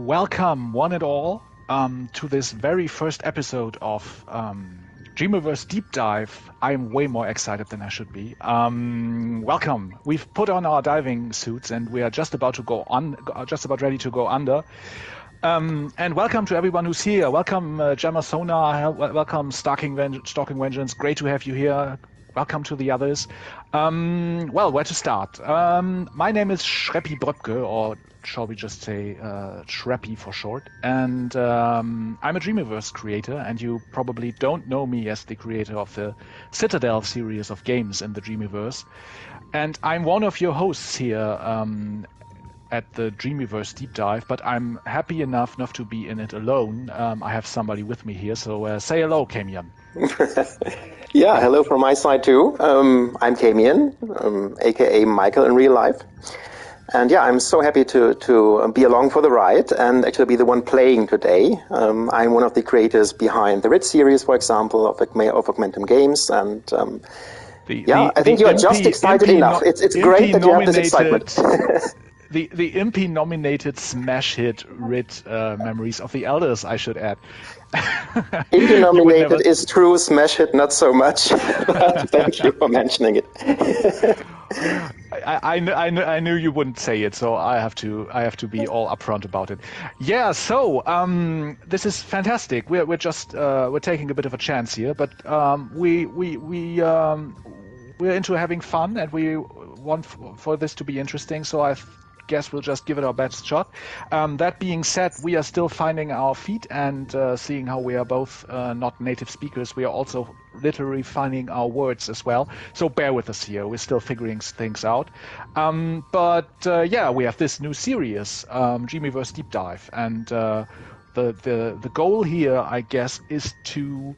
Welcome, one and all, to this very first episode of Dreamiverse Deep Dive. I'm way more excited than I should be. Welcome. We've put on our diving suits and we are just about to go on, just about ready to go under. And welcome to everyone who's here. Welcome, Gemma Sonar. Welcome, Stalking Vengeance. Great to have you here. Welcome to the others. Well, where to start? My name is schreppybroepke, or shall we just say Schreppy for short. And I'm a Dreamiverse creator, and you probably don't know me as the creator of the Citadel series of games in the Dreamiverse. And I'm one of your hosts here at the Dreamiverse Deep Dive, but I'm happy enough not to be in it alone. I have somebody with me here, so say hello, Kamian. Yeah, hello from my side too. I'm Kamian, aka Michael in real life. And yeah, I'm so happy to be along for the ride and actually be the one playing today. I'm one of the creators behind the Rit series, for example, of Augmentum Games. And I think you are just excited enough. It's great that you have this excitement. The Impy nominated smash hit Rit Memories of the Elders, I should add. Impy nominated is true, smash hit not so much. But thank you for mentioning it. I knew you wouldn't say it, so I have to be all upfront about it. Yeah, so this is fantastic. We're taking a bit of a chance here, but we're into having fun, and we want for this to be interesting. So I guess we'll just give it our best shot. That being said, we are still finding our feet and seeing how we are both not native speakers. We are also literally finding our words as well. So bear with us here. We're still figuring things out. But we have this new series, Dreamiverse Deep Dive. And the goal here, I guess, is to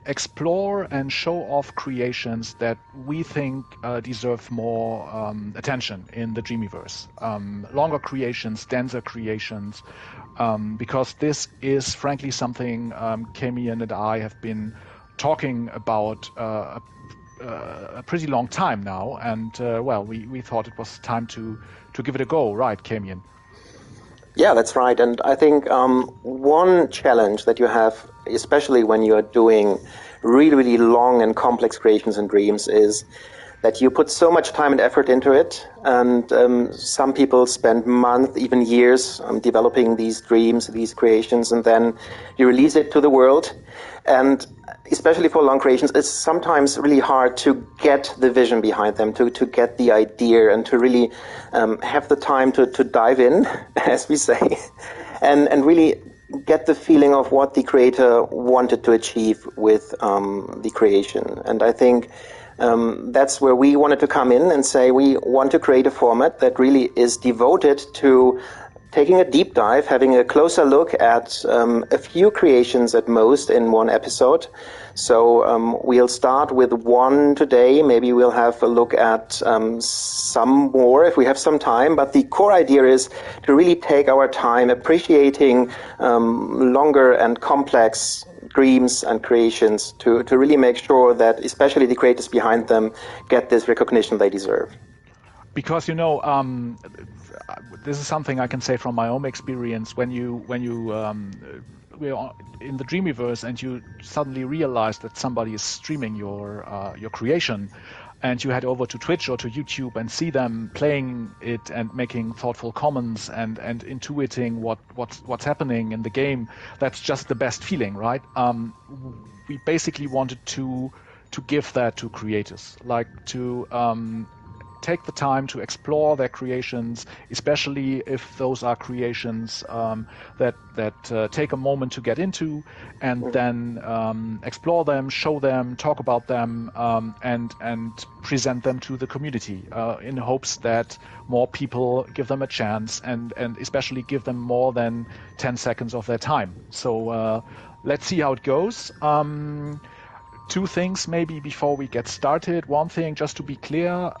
explore and show off creations that we think deserve more attention in the Dreamiverse. Longer creations, denser creations, because this is frankly something Kamian and I have been talking about a pretty long time now, and we thought it was time to give it a go, right, Kamian? Yeah, that's right. And I think one challenge that you have, especially when you are doing really, really long and complex creations and dreams, is that you put so much time and effort into it. And some people spend months, even years, developing these dreams, these creations, and then you release it to the world. And especially for long creations, it's sometimes really hard to get the vision behind them, to get the idea, and to really have the time to dive in, as we say, and really get the feeling of what the creator wanted to achieve with the creation. And I think that's where we wanted to come in and say we want to create a format that really is devoted to taking a deep dive, having a closer look at a few creations at most in one episode. So we'll start with one today. Maybe we'll have a look at some more if we have some time. But the core idea is to really take our time appreciating longer and complex dreams and creations to really make sure that especially the creators behind them get this recognition they deserve. Because, this is something I can say from my own experience. When you we're in the Dreamiverse and you suddenly realize that somebody is streaming your creation, and you head over to Twitch or to YouTube and see them playing it and making thoughtful comments and intuiting what's happening in the game, that's just the best feeling, right? We basically wanted to give that to creators, like to take the time to explore their creations, especially if those are creations that take a moment to get into, and then explore them, show them, talk about them, and present them to the community in hopes that more people give them a chance, and especially give them more than 10 seconds of their time. So let's see how it goes. Two things maybe before we get started. One thing, just to be clear,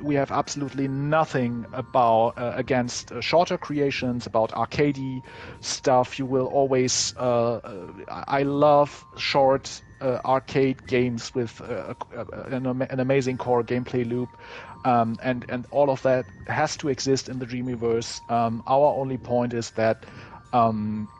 we have absolutely nothing against shorter creations, about arcadey stuff. You will always, I love short arcade games with an amazing core gameplay loop. and all of that has to exist in the Dreamiverse. Our only point is that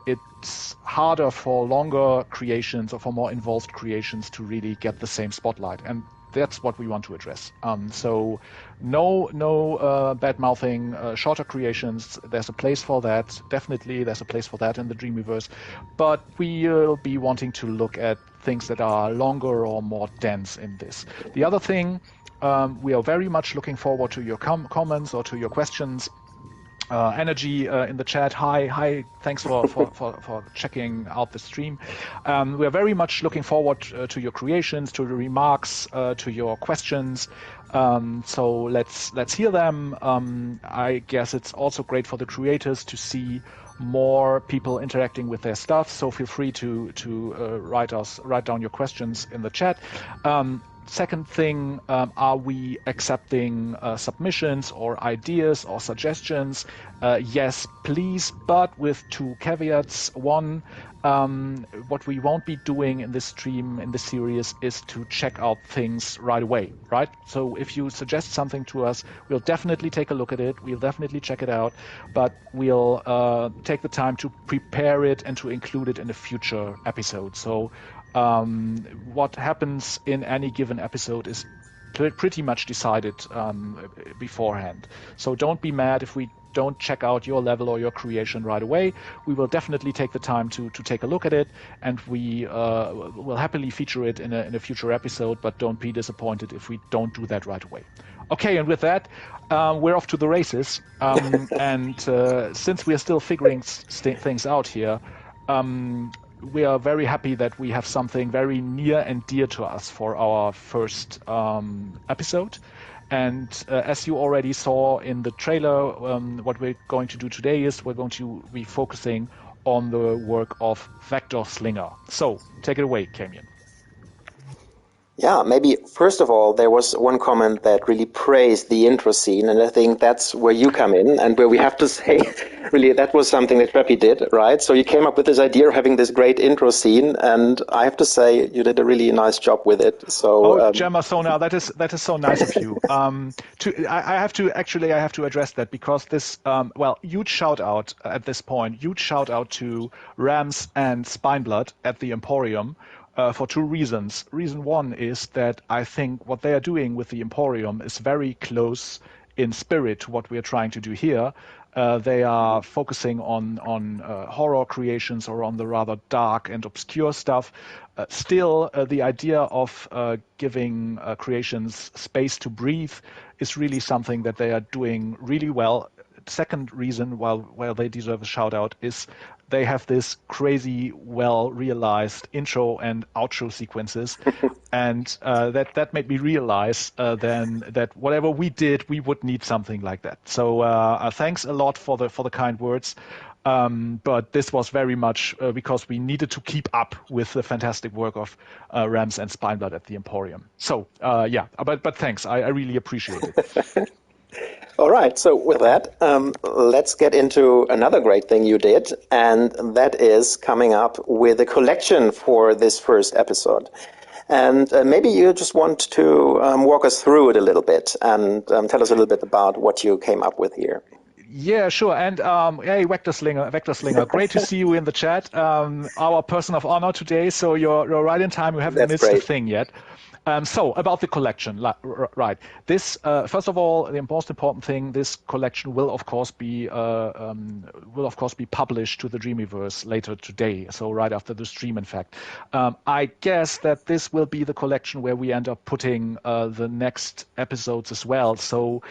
it's harder for longer creations or for more involved creations to really get the same spotlight, and that's what we want to address. So no bad mouthing shorter creations. There's a place for that. Definitely there's a place for that in the Dreamiverse, but we'll be wanting to look at things that are longer or more dense in this. The other thing, we are very much looking forward to your comments or to your questions. Energy in the chat. Hi. Thanks for checking out the stream. We are very much looking forward to your creations, to the remarks, to your questions. So let's hear them. I guess it's also great for the creators to see more people interacting with their stuff. So feel free to write down your questions in the chat. Second thing, are we accepting submissions or ideas or suggestions? Yes, please, but with two caveats. One, what we won't be doing in this stream, in this series, is to check out things right away, right? So if you suggest something to us, we'll definitely take a look at it. We'll definitely check it out, but we'll take the time to prepare it and to include it in a future episode. So what happens in any given episode is pretty much decided beforehand. So don't be mad if we don't check out your level or your creation right away. We will definitely take the time to take a look at it, and we will happily feature it in a future episode, but don't be disappointed if we don't do that right away. Okay, and with that, we're off to the races. And since we are still figuring things out here, we are very happy that we have something very near and dear to us for our first episode. And as you already saw in the trailer, what we're going to do today is we're going to be focusing on the work of VectorSlinger. So take it away, Camion. Yeah, maybe first of all, there was one comment that really praised the intro scene, and I think that's where you come in, and where we have to say, really, that was something that Schreppy did, right? So you came up with this idea of having this great intro scene, and I have to say, you did a really nice job with it. So, Gemma Sona, that is so nice of you. I have to address that, because this, huge shout out at this point, huge shout out to Rams and Spineblood at the Emporium. For two reasons. Reason one is that I think what they are doing with the Emporium is very close in spirit to what we are trying to do here. They are focusing on horror creations, or on the rather dark and obscure stuff. Still, the idea of giving creations space to breathe is really something that they are doing really well. Second reason, while they deserve a shout out, is they have this crazy, well-realized intro and outro sequences, and that made me realize then that whatever we did, we would need something like that. So thanks a lot for the kind words. But this was very much because we needed to keep up with the fantastic work of Rams and Spineblood at the Emporium. So but thanks, I really appreciate it. All right, so with that, let's get into another great thing you did, and that is coming up with a collection for this first episode. And maybe you just want to walk us through it a little bit and tell us a little bit about what you came up with here. Yeah, sure. And hey, VectorSlinger, great to see you in the chat. Our person of honor today, so you're right in time. You haven't missed a thing yet. So about the collection, right? This, first of all, the most important thing: this collection will of course be published to the Dreamiverse later today. So right after the stream, in fact. I guess that this will be the collection where we end up putting the next episodes as well. So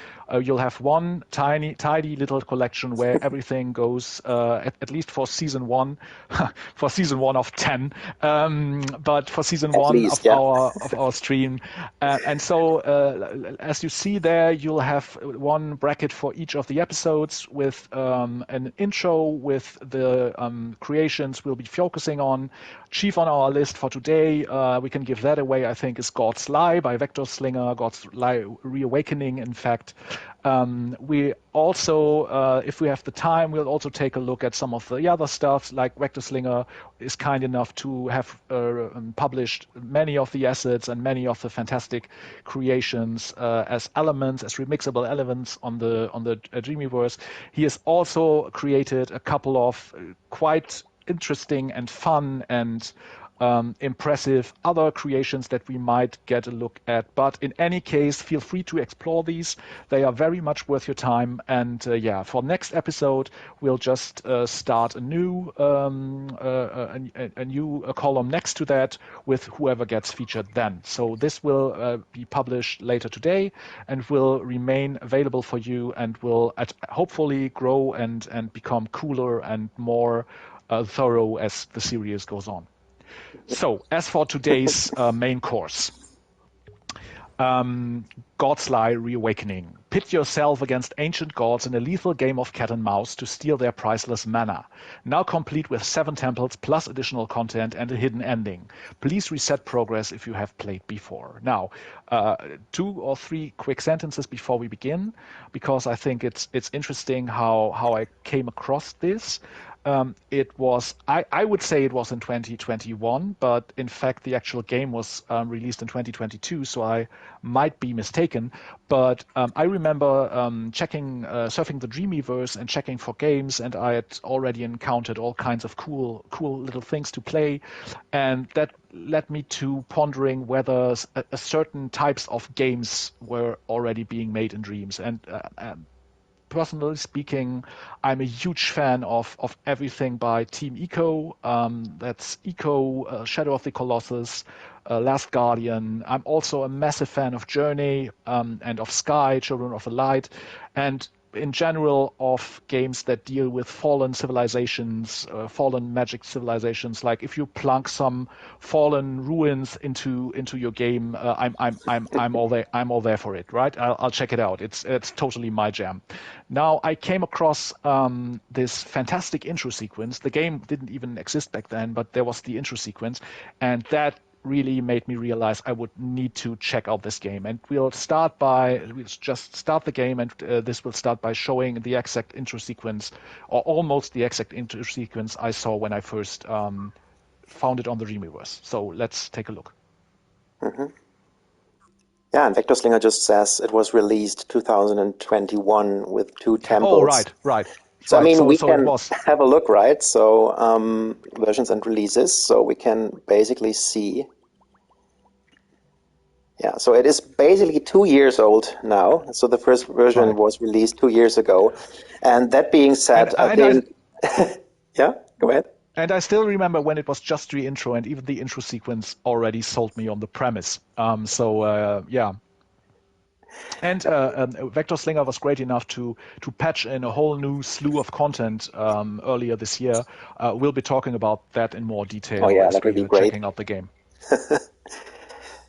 you'll have one tiny little collection where everything goes, at least for season one, for season one of 10, but for season at one least, of our stream. And so as you see there, you'll have one bracket for each of the episodes with an intro with the creations we'll be focusing on. Chief on our list for today, we can give that away, I think, is God's Lie by VectorSlinger, God's Lie Reawakening, in fact. We also, if we have the time, we'll also take a look at some of the other stuff, like VectorSlinger is kind enough to have published many of the assets and many of the fantastic creations as elements, as remixable elements on the Dreamiverse. He has also created a couple of quite interesting and fun and impressive other creations that we might get a look at. But in any case, feel free to explore these. They are very much worth your time. And for next episode, we'll just start a new column next to that with whoever gets featured then. So this will be published later today and will remain available for you and will hopefully grow and become cooler and more thorough as the series goes on. So, as for today's main course, Godsley Reawakening. Pit yourself against ancient gods in a lethal game of cat and mouse to steal their priceless mana. Now complete with 7 temples plus additional content and a hidden ending. Please reset progress if you have played before. Now, 2 or 3 quick sentences before we begin, because I think it's interesting how I came across this. It was, I would say it was in 2021, but in fact the actual game was released in 2022, so I might be mistaken. But I remember surfing the Dreamiverse and checking for games, and I had already encountered all kinds of cool little things to play, and that led me to pondering whether a certain types of games were already being made in Dreams. And personally speaking, I'm a huge fan of everything by Team Eco. That's Eco, Shadow of the Colossus, Last Guardian. I'm also a massive fan of Journey and of Sky, Children of the Light, and in general of games that deal with fallen civilizations, fallen magic civilizations. Like if you plunk some fallen ruins into your game, I'm all there for it, right? I'll check it out. It's totally my jam. Now I came across this fantastic intro sequence. The game didn't even exist back then, but there was the intro sequence, and that really made me realize I would need to check out this game. And we'll just start the game, and this will start by showing the exact intro sequence, or almost the exact intro sequence I saw when I first found it on the Dreamiverse. So let's take a look. Mm-hmm. Yeah, and VectorSlinger just says it was released 2021 with 2 temples. Oh, right. So, I mean, we can was... have a look, right? So, versions and releases, so we can basically see. Yeah, so it is basically 2 years old now. So the first version was released 2 years ago. And that being said, I think... Yeah, go ahead. And I still remember when it was just the intro, and even the intro sequence already sold me on the premise. Yeah. And VectorSlinger was great enough to patch in a whole new slew of content earlier this year. We'll be talking about that in more detail as we're checking out the game.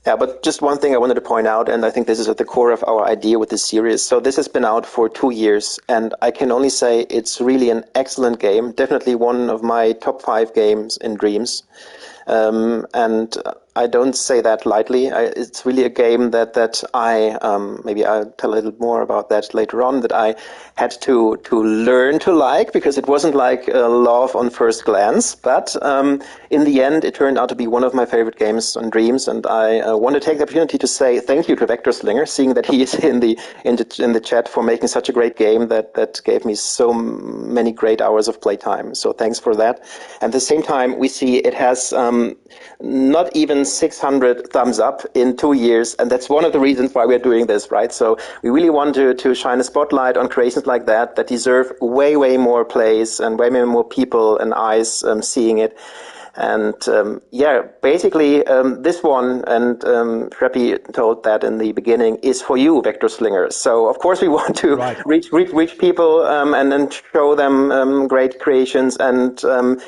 Yeah, but just one thing I wanted to point out, and I think this is at the core of our idea with this series. So this has been out for 2 years, and I can only say it's really an excellent game. Definitely one of my top 5 games in Dreams. And I don't say that lightly. It's really a game that I, maybe I'll tell a little more about that later on, that I had to learn to like, because it wasn't like love on first glance. But in the end, it turned out to be one of my favorite games on Dreams. And I want to take the opportunity to say thank you to VectorSlinger, seeing that he is in the chat, for making such a great game that gave me so many great hours of playtime. So thanks for that. And at the same time, we see it has not even 600 thumbs up in 2 years, and that's one of the reasons why we're doing this, right? So we really want to shine a spotlight on creations like that deserve way more plays and way more people and eyes seeing it. And basically this one, and Schreppy told that in the beginning, is for you, VectorSlinger. So of course we want to reach people and then show them great creations and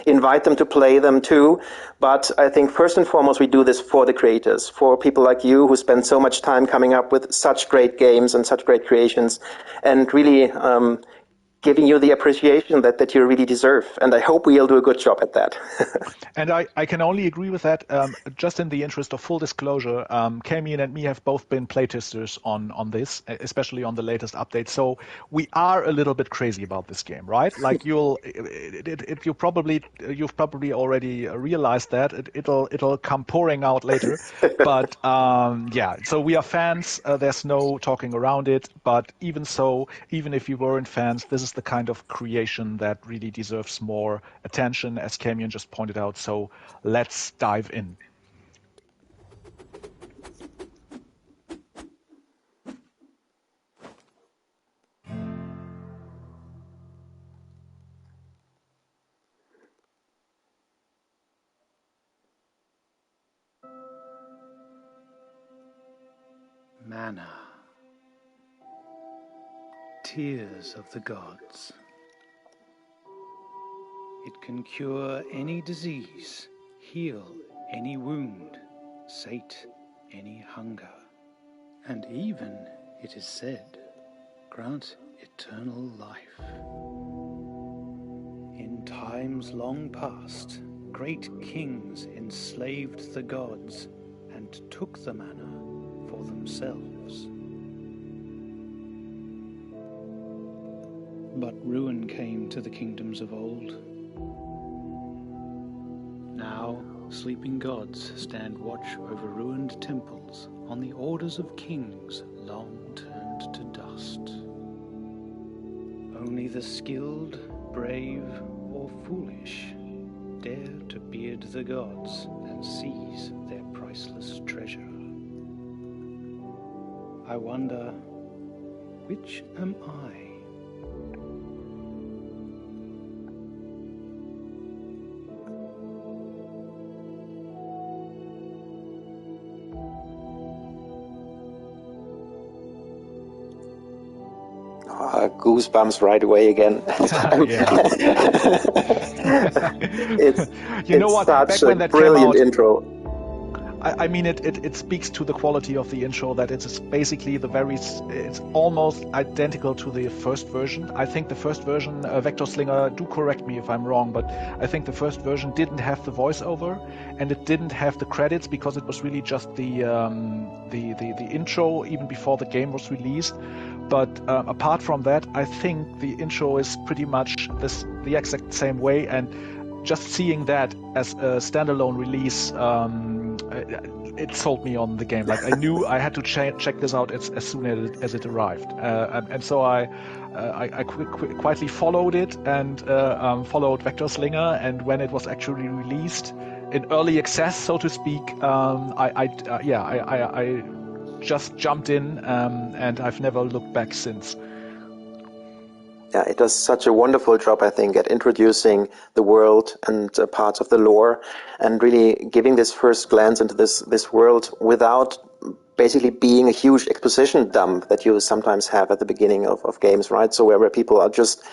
invite them to play them too. But I think first and foremost we do this for the creators, for people like you who spend so much time coming up with such great games and such great creations, and really giving you the appreciation that you really deserve. And I hope we'll do a good job at that. And I can only agree with that. Just in the interest of full disclosure, Kamian and me have both been playtesters on this, especially on the latest update. So we are a little bit crazy about this game, right? Like you've probably already realized that it'll come pouring out later. But yeah, so we are fans. There's no talking around it. But even so, even if you weren't fans, this is the kind of creation that really deserves more attention, as Kamian just pointed out. So let's dive in. Mana. Tears of the gods. It can cure any disease, heal any wound, sate any hunger, and even, it is said, grant eternal life. In times long past, great kings enslaved the gods and took the mana for themselves. But ruin came to the kingdoms of old. Now, sleeping gods stand watch over ruined temples on the orders of kings long turned to dust. Only the skilled, brave, or foolish dare to beard the gods and seize their priceless treasure. I wonder, which am I? Goosebumps right away again. You know it's what? such Back a when that brilliant came out, intro. I mean, it speaks to the quality of the intro that it's basically it's almost identical to the first version. I think the first version, VectorSlinger, do correct me if I'm wrong, but I think the first version didn't have the voiceover and it didn't have the credits because it was really just the intro even before the game was released. But apart from that, I think the intro is pretty much the exact same way, and just seeing that as a standalone release, it sold me on the game. Like I knew I had to check this out as soon as it arrived, and so I quietly followed it and followed VectorSlinger. And when it was actually released in early access, so to speak, I just jumped in, and I've never looked back since. Yeah, it does such a wonderful job, I think, at introducing the world and parts of the lore, and really giving this first glance into this world without basically being a huge exposition dump that you sometimes have at the beginning of games, right? So where people are just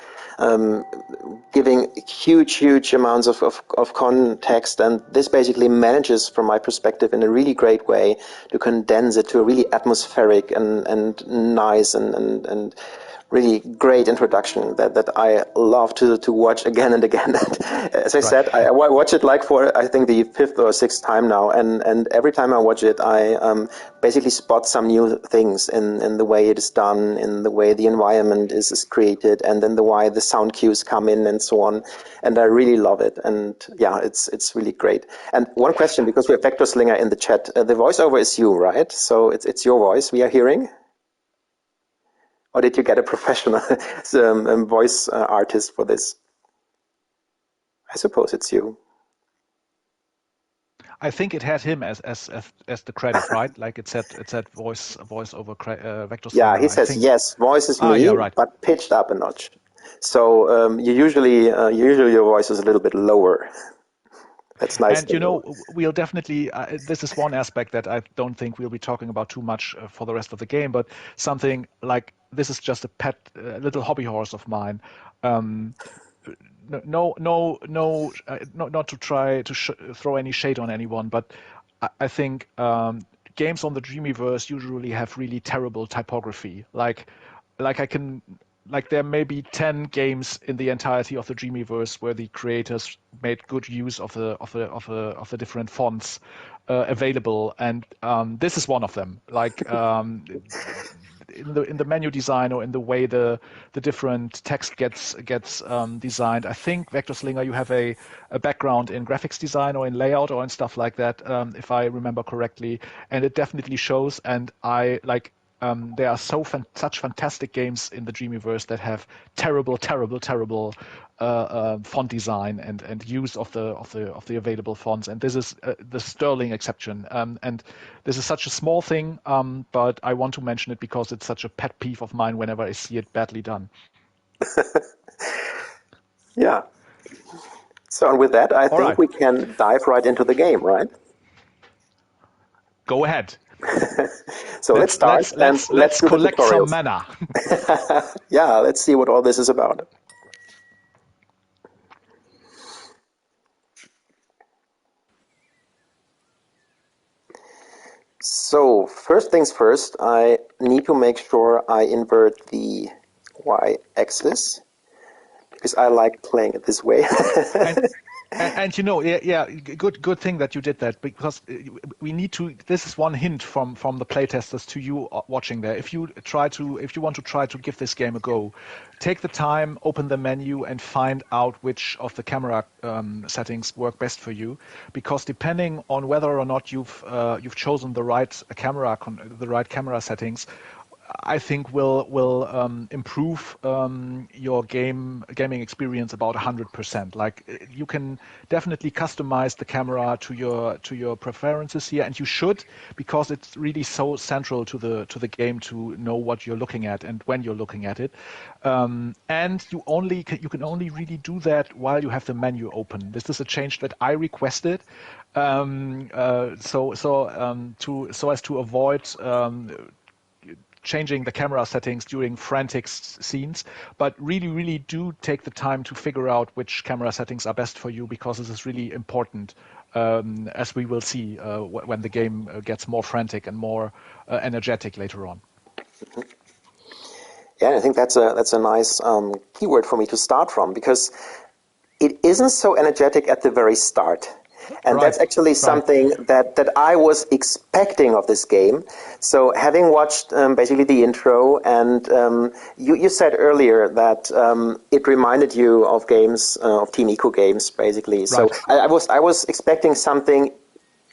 giving huge amounts of context, and this basically manages, from my perspective, in a really great way to condense it to a really atmospheric and nice and really great introduction that I love to watch again and again. As I said, I watch it like for, I think, the fifth or sixth time now, and every time I watch it, I basically spot some new things in the way it is done, in the way the environment is created, and then the way the sound cues come in and so on. And I really love it. And yeah, it's really great. And one question, because we have VectorSlinger in the chat, the voiceover is you, right? So it's your voice we are hearing? Or did you get a professional voice artist for this? I suppose it's you. I think it had him as the credit, right? Like it said voice over VectorSlinger. Yeah, he says yes, voice is me, yeah, right. but pitched up a notch. So usually your voice is a little bit lower. That's nice. And we'll definitely. This is one aspect that I don't think we'll be talking about too much for the rest of the game. But something like this is just a pet, little hobby horse of mine. Not to try to throw any shade on anyone, but I think games on the Dreamiverse usually have really terrible typography. Like I can like there may be 10 games in the entirety of the Dreamiverse where the creators made good use of the different fonts available, and this is one of them. Like in the menu design or in the way the different text gets designed. I think VectorSlinger, you have a background in graphics design or in layout or in stuff like that, if I remember correctly, and it definitely shows. And I like. There are such fantastic games in the Dreamiverse that have terrible font design and use of the available fonts, and this is the sterling exception. And this is such a small thing, but I want to mention it because it's such a pet peeve of mine whenever I see it badly done. Yeah. So, and with that, I think we can dive right into the game, right? Go ahead. So let's start and let's do collect the tutorials. Some mana. Yeah, let's see what all this is about. So first things first, I need to make sure I invert the y-axis because I like playing it this way. And you know, good thing that you did that, because we need to. This is one hint from the playtesters to you watching there. If you want to try to give this game a go, take the time, open the menu, and find out which of the camera settings work best for you. Because depending on whether or not you've chosen the right camera settings, I think will improve your gaming experience about 100%. Like, you can definitely customize the camera to your preferences here, and you should, because it's really so central to the game to know what you're looking at and when you're looking at it. And you can only really do that while you have the menu open. This is a change that I requested, so as to avoid changing the camera settings during frantic scenes, but really do take the time to figure out which camera settings are best for you, because this is really important, as we will see when the game gets more frantic and more energetic later on. Yeah, I think that's a nice keyword for me to start from, because it isn't so energetic at the very start. And that's actually something that I was expecting of this game. So having watched basically the intro, and you said earlier that it reminded you of games, of Team Eco games, basically. So I was expecting something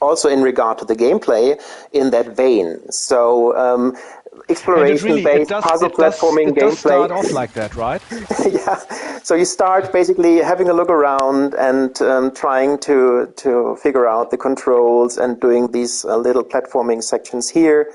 also in regard to the gameplay in that vein. So exploration-based puzzle platforming gameplay. It does start off like that, right? Yeah. So you start basically having a look around and trying to figure out the controls and doing these little platforming sections here.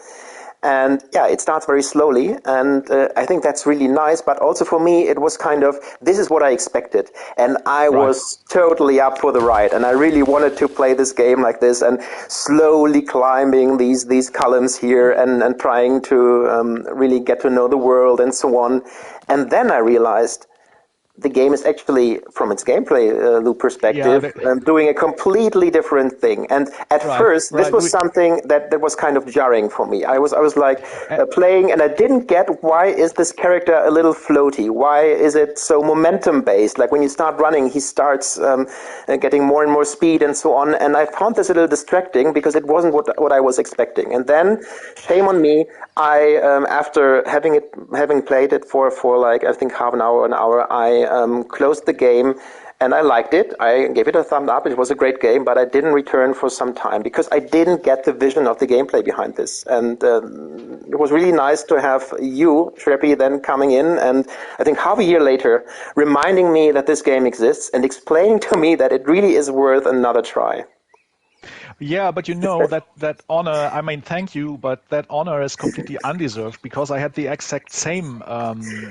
And yeah, it starts very slowly, and I think that's really nice. But also for me, it was kind of, this is what I expected, and I was totally up for the ride. And I really wanted to play this game like this, and slowly climbing these columns here, and trying to really get to know the world and so on. And then I realized the game is actually, from its gameplay loop perspective, doing a completely different thing. And at first, this was something that was kind of jarring for me. I was like playing, and I didn't get, why is this character a little floaty? Why is it so momentum based? Like when you start running, he starts getting more and more speed and so on. And I found this a little distracting because it wasn't what I was expecting. And then, shame on me, I after having played it for like I think half an hour, I closed the game, and I liked it. I gave it a thumb up. It was a great game, but I didn't return for some time because I didn't get the vision of the gameplay behind this. And it was really nice to have you, Schreppy, then coming in, and I think half a year later, reminding me that this game exists and explaining to me that it really is worth another try. Yeah, but you know that honor, I mean, thank you, but that honor is completely undeserved, because I had the exact same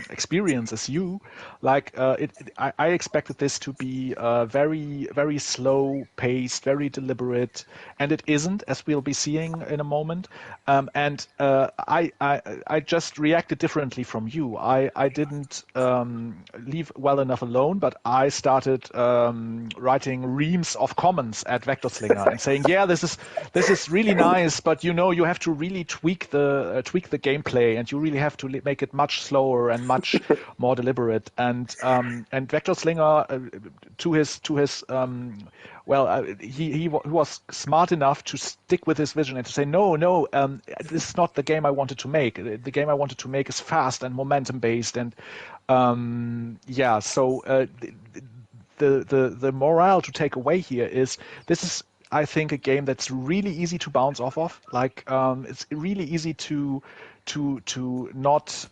experience as you. Like, I expected this to be very slow paced, very deliberate, and it isn't, as we'll be seeing in a moment. And I just reacted differently from you. I didn't leave well enough alone, but I started writing reams of comments at VectorSlinger and saying, yeah, yeah, this is really nice, but you have to really tweak the gameplay, and you really have to make it much slower and much more deliberate. And VectorSlinger, he was smart enough to stick with his vision and to say, no, this is not the game I wanted to make. The game I wanted to make is fast and momentum based, and the morale to take away here is this is, I think, a game that's really easy to bounce off of. Like it's really easy to not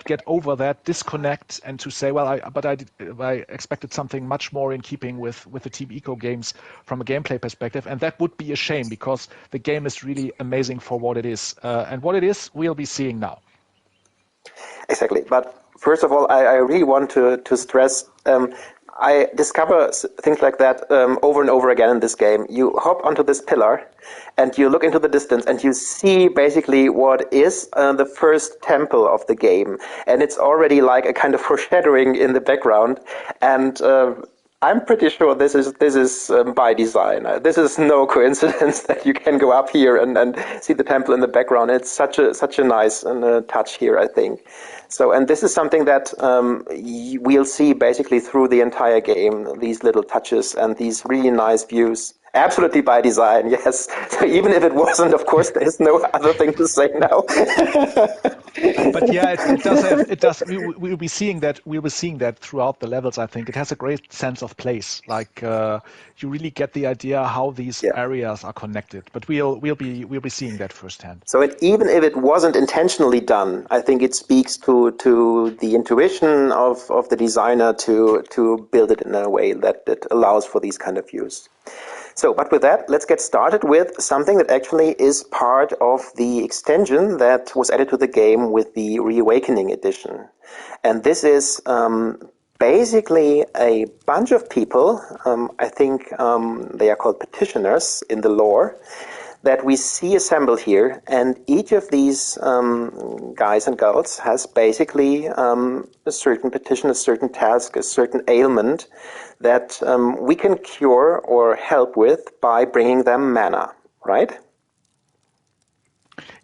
get over that disconnect and to say, well, I expected something much more in keeping with the Team Eco games from a gameplay perspective, and that would be a shame because the game is really amazing for what it is, and what it is we'll be seeing now. Exactly, but first of all, I really want to stress. I discover things like that over and over again in this game. You hop onto this pillar and you look into the distance and you see basically what is the first temple of the game. And it's already like a kind of foreshadowing in the background. And I'm pretty sure this is by design. This is no coincidence that you can go up here and see the temple in the background. It's such a nice touch here, I think. So, and this is something that we'll see basically through the entire game, these little touches and these really nice views. Absolutely by design, yes. So even if it wasn't, of course, there's no other thing to say now. But yeah, it does. We'll be seeing that. We'll be seeing that throughout the levels. I think it has a great sense of place. Like you really get the idea how these areas are connected. But we'll be seeing that firsthand. So even if it wasn't intentionally done, I think it speaks to the intuition of the designer to build it in a way that allows for these kind of views. So, but with that, let's get started with something that actually is part of the extension that was added to the game with the Reawakening edition. And this is basically a bunch of people, I think they are called petitioners in the lore, that we see assembled here, and each of these guys and girls has basically a certain petition, a certain task, a certain ailment that we can cure or help with by bringing them mana, right?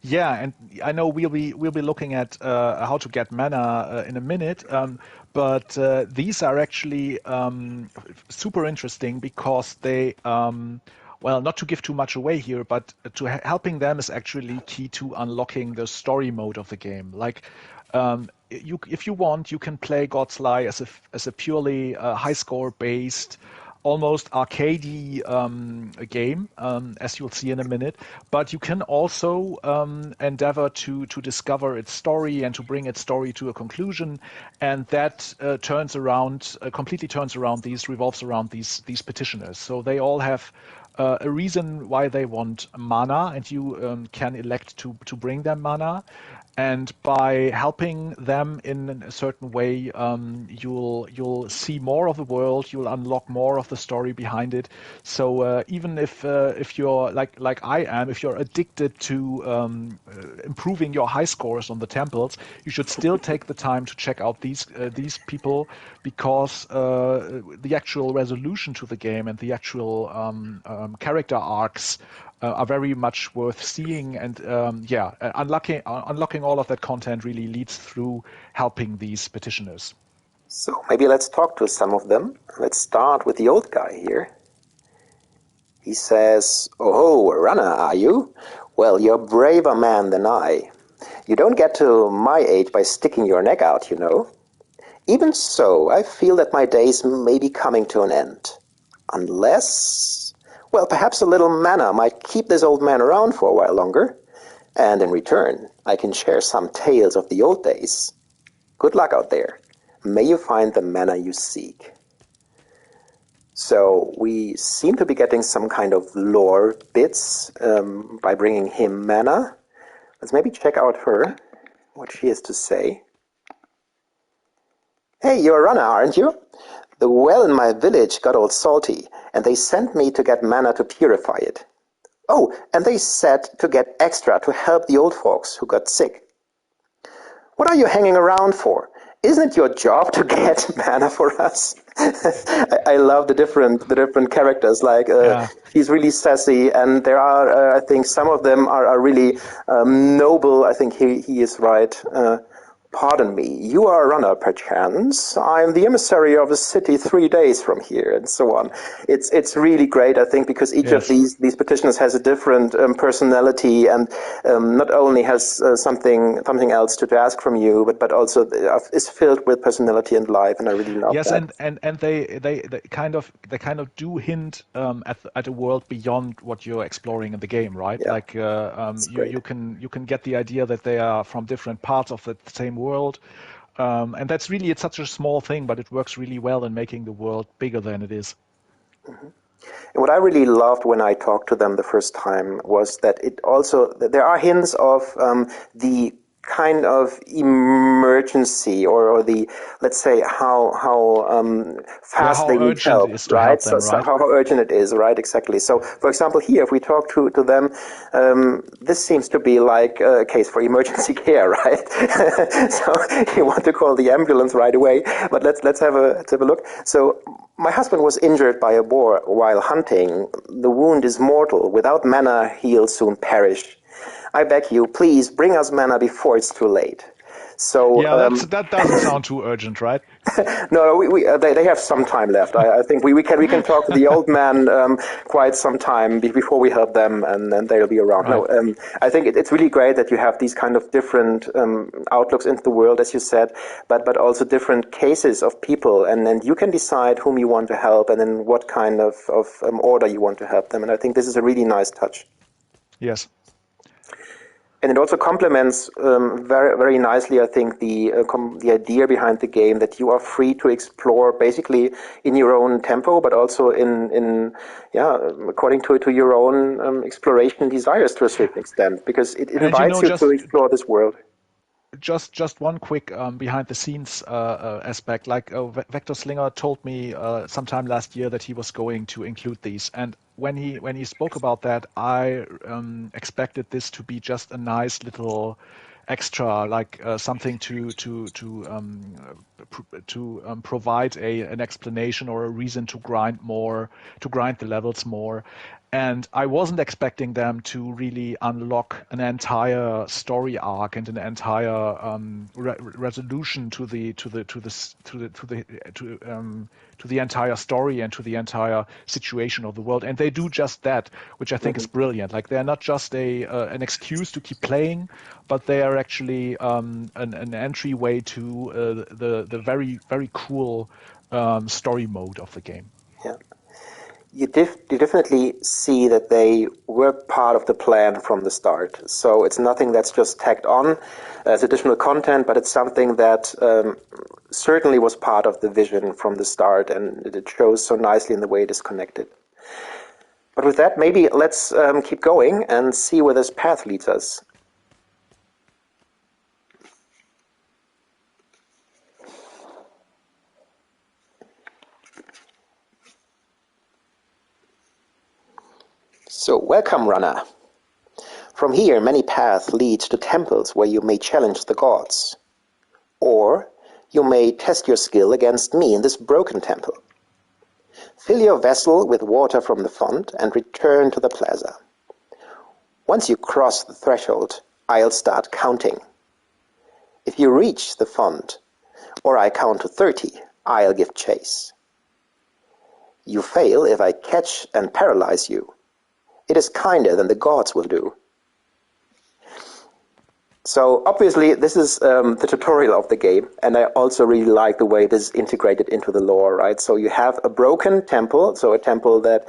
Yeah, and I know we'll be looking at how to get mana in a minute, but these are actually super interesting because they. Well, not to give too much away here, but helping them is actually key to unlocking the story mode of the game. Like, if you want, you can play God's Lie as a purely high score based, almost arcadey game, as you'll see in a minute. But you can also endeavor to discover its story and to bring its story to a conclusion, and that revolves around these petitioners. So they all have a reason why they want mana, and you can elect to bring them mana. And by helping them in a certain way, you'll see more of the world. You'll unlock more of the story behind it. So even if you're like I am, if you're addicted to improving your high scores on the temples, you should still take the time to check out these people, because the actual resolution to the game and the actual character arcs are very much worth seeing, and unlocking all of that content really leads through helping these petitioners. So maybe let's talk to some of them. Let's start with the old guy here. He says, "Oh, a runner, are you? Well, you're a braver man than I. You don't get to my age by sticking your neck out, you know. Even so, I feel that my days may be coming to an end. Unless... well, perhaps a little mana might keep this old man around for a while longer. And in return, I can share some tales of the old days. Good luck out there. May you find the mana you seek." So we seem to be getting some kind of lore bits by bringing him mana. Let's maybe check out her, what she has to say. "Hey, you're a runner, aren't you? The well in my village got all salty, and they sent me to get mana to purify it. Oh, and they said to get extra to help the old folks who got sick. What are you hanging around for? isn't it your job to get mana for us? I love the different characters. Like he's really sassy, and there are I think some of them are really noble. I think he is right. Pardon me, you are a runner, perchance. I am the emissary of a city 3 days from here, and so on. It's really great, I think, because each of these petitioners has a different personality, and not only has something else to ask from you, but also is filled with personality and life, and I really love that. Yes, and they kind of do hint at a world beyond what you're exploring in the game, right? Yeah. Like you can get the idea that they are from different parts of the same world, and that's really, it's such a small thing, but it works really well in making the world bigger than it is. Mm-hmm. And what I really loved when I talked to them the first time was that there are hints of the kind of emergency or the, let's say, how fast they need help, right? So how urgent it is, right? Exactly. So, for example, here, if we talk to them, this seems to be like a case for emergency care, right? So you want to call the ambulance right away. But let's have a look. So my husband was injured by a boar while hunting. The wound is mortal. Without mana, he'll soon perish. I beg you, please bring us mana before it's too late. So that doesn't sound too urgent, right? No, they have some time left. I think we can talk to the old man quite some time before we help them, and then they'll be around. Right. No, I think it's really great that you have these kind of different outlooks into the world, as you said, but also different cases of people, and you can decide whom you want to help and in what kind of order you want to help them. And I think this is a really nice touch. Yes. And it also complements very, very nicely, I think, the idea behind the game that you are free to explore basically in your own tempo, but also according to your own exploration desires to a certain extent, because it invites you to explore this world. Just one quick behind the scenes aspect. Like VectorSlinger told me sometime last year that he was going to include these, and when he spoke about that, I expected this to be just a nice little extra, like something to provide an explanation or a reason to grind the levels more. And I wasn't expecting them to really unlock an entire story arc and an entire resolution to the entire story and to the entire situation of the world. And they do just that, which I think is brilliant. Like, they're not just an excuse to keep playing, but they are actually an entryway to the very, very cool story mode of the game. Yeah. You definitely see that they were part of the plan from the start. So it's nothing that's just tacked on as additional content, but it's something that certainly was part of the vision from the start, and it shows so nicely in the way it is connected. But with that, maybe let's keep going and see where this path leads us. So, welcome, runner. From here, many paths lead to temples where you may challenge the gods. Or you may test your skill against me in this broken temple. Fill your vessel with water from the font and return to the plaza. Once you cross the threshold, I'll start counting. If you reach the font, or I count to 30, I'll give chase. You fail if I catch and paralyze you. It is kinder than the gods will do. So obviously this is the tutorial of the game, and I also really like the way this is integrated into the lore, right? So you have a broken temple, so a temple that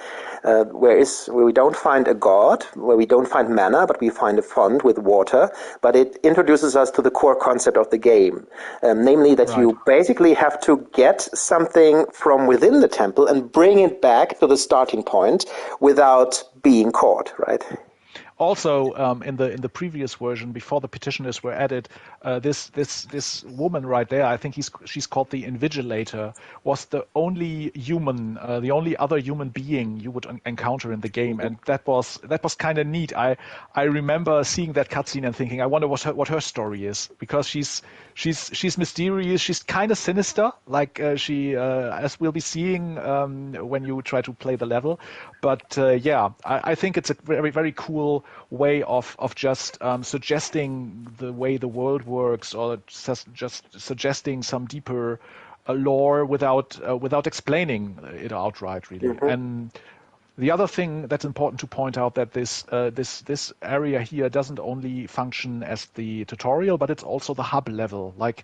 where we don't find a god, where we don't find mana, but we find a font with water, but it introduces us to the core concept of the game, namely that you basically have to get something from within the temple and bring it back to the starting point without being caught, right? also in the previous version, before the petitioners were added, this woman right there, I think she's called the Invigilator, was the only human, the only other human being you would encounter in the game, and that was kind of neat. I remember seeing that cutscene and thinking, I wonder what her story is, because she's mysterious, she's kind of sinister, like she as we'll be seeing when you try to play the level. But I think it's a very, very cool way of just suggesting the way the world works, or just suggesting some deeper lore without explaining it outright, really. And the other thing that's important to point out, that this area here doesn't only function as the tutorial, but it's also the hub level. Like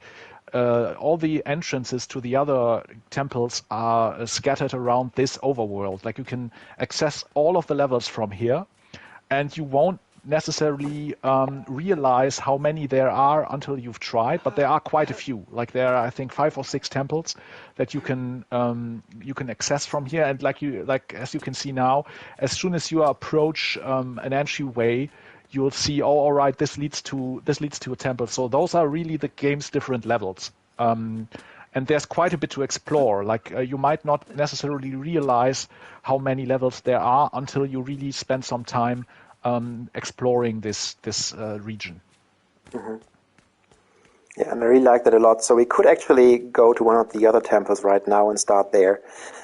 all the entrances to the other temples are scattered around this overworld. Like you can access all of the levels from here, and you won't necessarily realize how many there are until you've tried, but there are quite a few. Like there are, I think, 5 or 6 temples that you can access from here. And as you can see now, as soon as you approach an entryway, you'll see, oh, all right, this leads to a temple. So those are really the game's different levels. And there's quite a bit to explore. Like you might not necessarily realize how many levels there are until you really spend some time exploring this region. Yeah, and I really like that a lot. So we could actually go to one of the other temples right now and start there.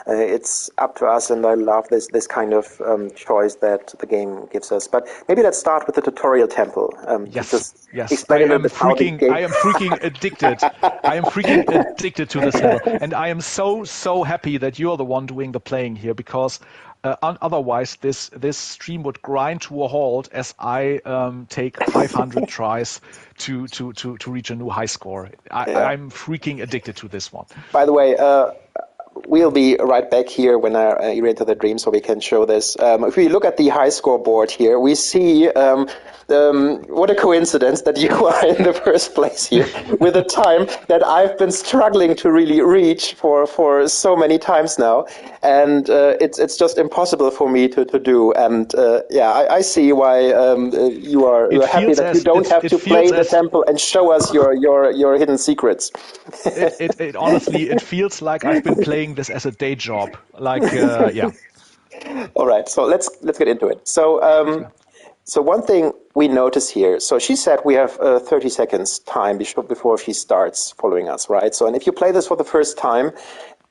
It's up to us, and I love this kind of choice that the game gives us. But maybe let's start with the tutorial temple. Yes. Explain a little bit how the game... I am freaking addicted. I am freaking addicted to this level, and I am so happy that you're the one doing the playing here, because otherwise this stream would grind to a halt as I take 500 tries to reach a new high score. I'm freaking addicted to this one. By the way, we'll be right back here when I enter the dream, so we can show this. If we look at the high score board here, we see what a coincidence that you are in the first place here with a time that I've been struggling to really reach for so many times now, and it's just impossible for me to do. And I see why you're happy that you don't have to play the temple and show us your hidden secrets. It honestly, it feels like I've been playing this as a day job. Like All right, so let's get into it. So one thing we notice here, so she said we have 30 seconds time before she starts following us, right? So, and if you play this for the first time,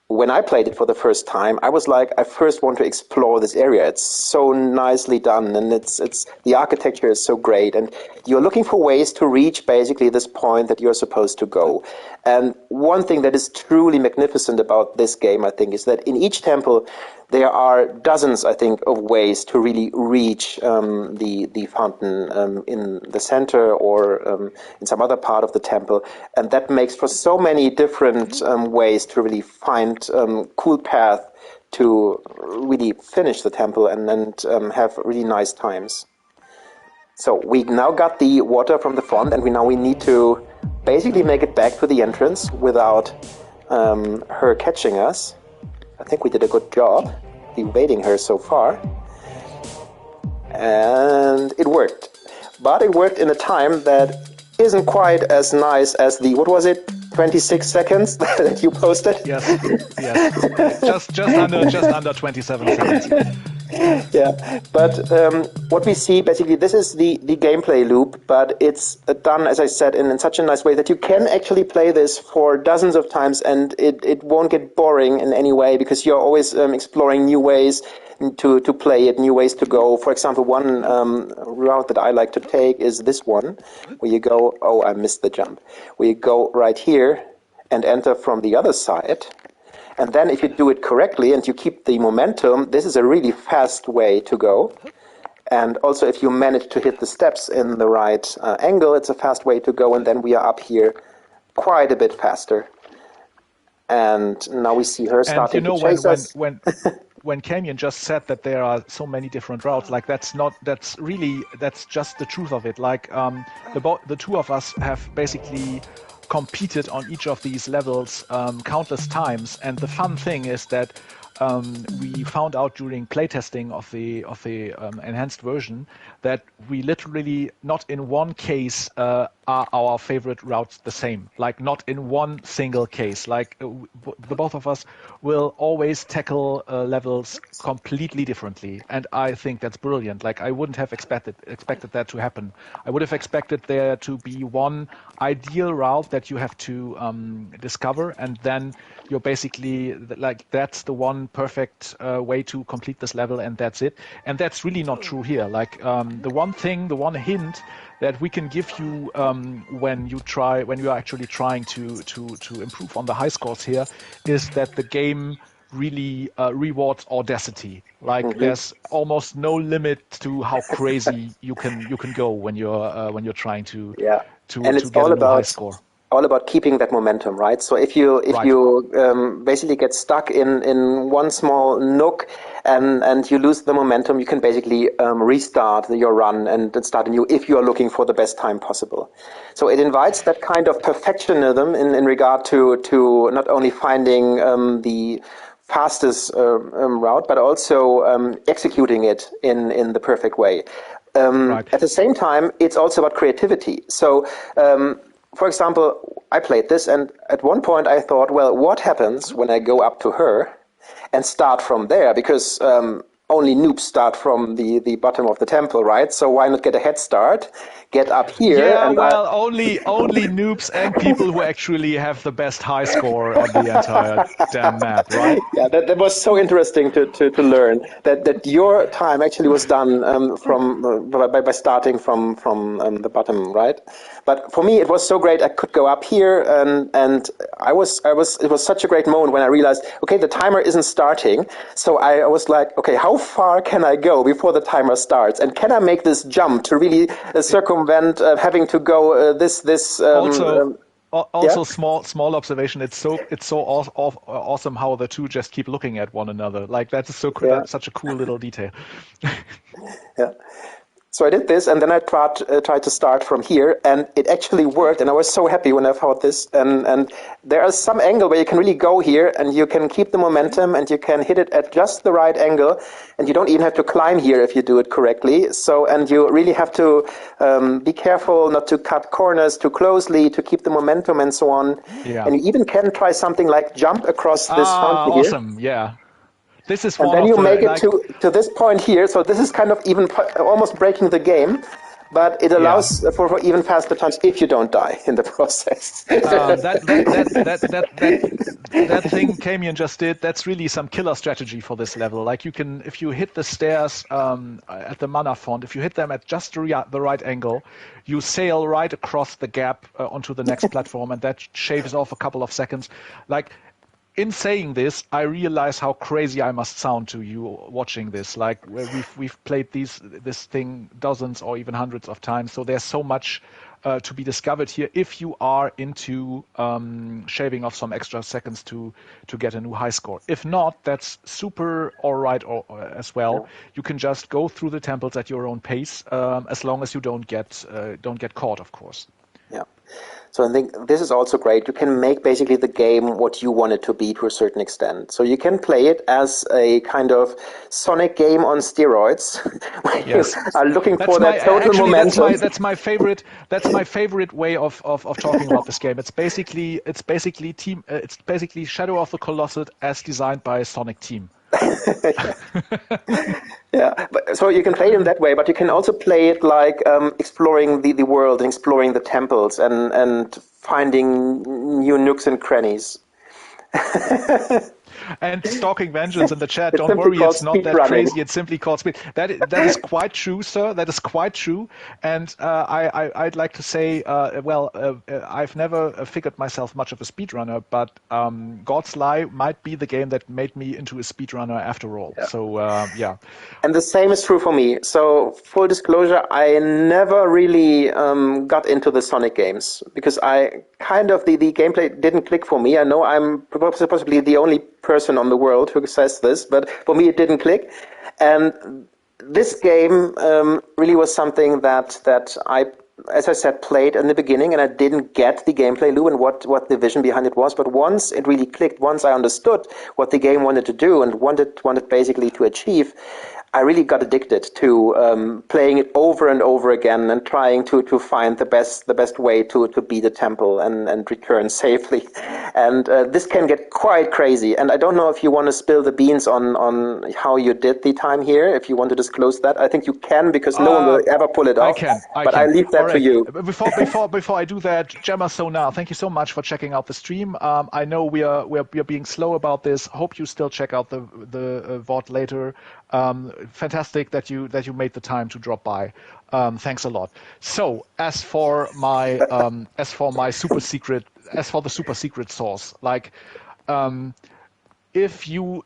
when I played it for the first time, I was like, I first want to explore this area. It's so nicely done, and it's the architecture is so great, and you're looking for ways to reach basically this point that you're supposed to go. And one thing that is truly magnificent about this game, I think, is that in each temple there are dozens, I think, of ways to really reach the fountain in the center or in some other part of the temple. And that makes for so many different ways to really find cool path to really finish the temple and have really nice times. So we now got the water from the font, and we need to basically make it back to the entrance without her catching us. I think we did a good job evading her so far. And it worked. But it worked in a time that isn't quite as nice as the, 26 seconds that you posted? Yes. Just under 27 seconds. Yeah, but what we see, basically, this is the gameplay loop, but it's done, as I said, in such a nice way that you can actually play this for dozens of times, and it won't get boring in any way, because you're always exploring new ways to play it, new ways to go. For example, one route that I like to take is this one, where you go, I missed the jump, where you go right here and enter from the other side. And then if you do it correctly and you keep the momentum, this is a really fast way to go. And also if you manage to hit the steps in the right angle, it's a fast way to go. And then we are up here quite a bit faster. And now we see her starting to chase us. When Canyon just said that there are so many different routes, like that's just the truth of it. Like the two of us have basically competed on each of these levels countless times, and the fun thing is that we found out during playtesting of the enhanced version that we literally not in one case are our favorite routes the same. Like not in one single case. Like the both of us will always tackle levels completely differently, and I think that's brilliant. Like I wouldn't have expected that to happen. I would have expected there to be one ideal route that you have to discover, and then you're basically like that's the one perfect way to complete this level, and that's it. And that's really not true here. Like the one hint that we can give you when you are actually trying to improve on the high scores here is that the game really rewards audacity. Like there's almost no limit to how crazy you can go when you're trying to and it's get a new high score. All about keeping that momentum, right? So if you basically get stuck in one small nook and you lose the momentum, you can basically restart your run and start anew if you are looking for the best time possible. So it invites that kind of perfectionism in regard to not only finding the fastest route, but also executing it in the perfect way. At the same time, it's also about creativity. So, for example, I played this, and at one point I thought, well, what happens when I go up to her and start from there? Because only noobs start from the bottom of the temple, right? So why not get a head start, get up here? Yeah, and only noobs and people who actually have the best high score on the entire damn map, right? Yeah, that was so interesting to learn that your time actually was done by starting from the bottom, right? But for me, it was so great. I could go up here, and it was such a great moment when I realized, okay, the timer isn't starting. So I was like, okay, how far can I go before the timer starts? And can I make this jump to really circumvent having to go Also, small observation. It's so awesome how the two just keep looking at one another. Like that's so cool. That's such a cool little detail. Yeah. So I did this, and then I tried to start from here, and it actually worked, and I was so happy when I found this. And there is some angle where you can really go here, and you can keep the momentum, and you can hit it at just the right angle, and you don't even have to climb here if you do it correctly. So, and you really have to be careful not to cut corners too closely to keep the momentum and so on. Yeah. And you even can try something like jump across this fountain here. Awesome, yeah. This is and then you make it to this point here. So this is kind of even almost breaking the game, but it allows for even faster times if you don't die in the process. That thing Camion just did, that's really some killer strategy for this level. Like you can, if you hit the stairs at the mana font, if you hit them at just the right angle, you sail right across the gap onto the next platform, and that shaves off a couple of seconds. Like, in saying this, I realize how crazy I must sound to you watching this. Like we've played this thing dozens or even hundreds of times, so there's so much to be discovered here if you are into shaving off some extra seconds to get a new high score. If not, that's super all right as well. Yeah. You can just go through the temples at your own pace, as long as you don't get caught, of course. Yeah. So I think this is also great. You can make basically the game what you want it to be to a certain extent. So you can play it as a kind of Sonic game on steroids, where you are looking for that total momentum. That's my favorite way of talking about this game. It's basically Shadow of the Colossus as designed by a Sonic team. Yeah, so you can play it in that way, but you can also play it like exploring the world and exploring the temples and finding new nooks and crannies. And stalking vengeance in the chat. Don't worry, it's not that crazy. It's simply called speed. That is quite true, sir. That is quite true. And I'd like to say, I've never figured myself much of a speedrunner, but God's Lie might be the game that made me into a speedrunner after all. Yeah. So yeah. And the same is true for me. So full disclosure, I never really got into the Sonic games because the gameplay didn't click for me. I know I'm possibly the only person on the world who says this, but for me it didn't click. And this game really was something that I as I said, played in the beginning, and I didn't get the gameplay loop and what the vision behind it was. But once it really clicked, once I understood what the game wanted to do and wanted basically to achieve, I really got addicted to playing it over and over again and trying to find the best way to beat the temple and return safely. And this can get quite crazy. And I don't know if you want to spill the beans on how you did the time here. If you want to disclose that, I think you can, because no one will ever pull it off. I can. I leave that to you. Before I do that, Gemma Sonar, thank you so much for checking out the stream. I know we are being slow about this. Hope you still check out the VOD later. Fantastic that you made the time to drop by. Thanks a lot. So as for the super secret source, like if you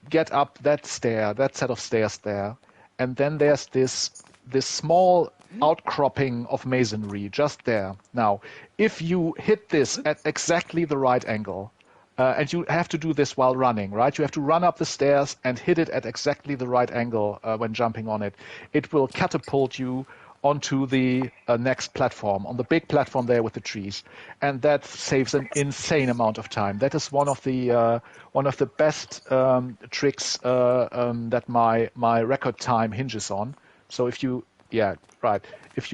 get up that set of stairs there, and then there's this small outcropping of masonry just there. Now, if you hit this at exactly the right angle, and you have to do this while running, right? You have to run up the stairs and hit it at exactly the right angle when jumping on it. It will catapult you onto the next platform, on the big platform there with the trees, and that saves an insane amount of time. That is one of the best tricks that my record time hinges on. So if you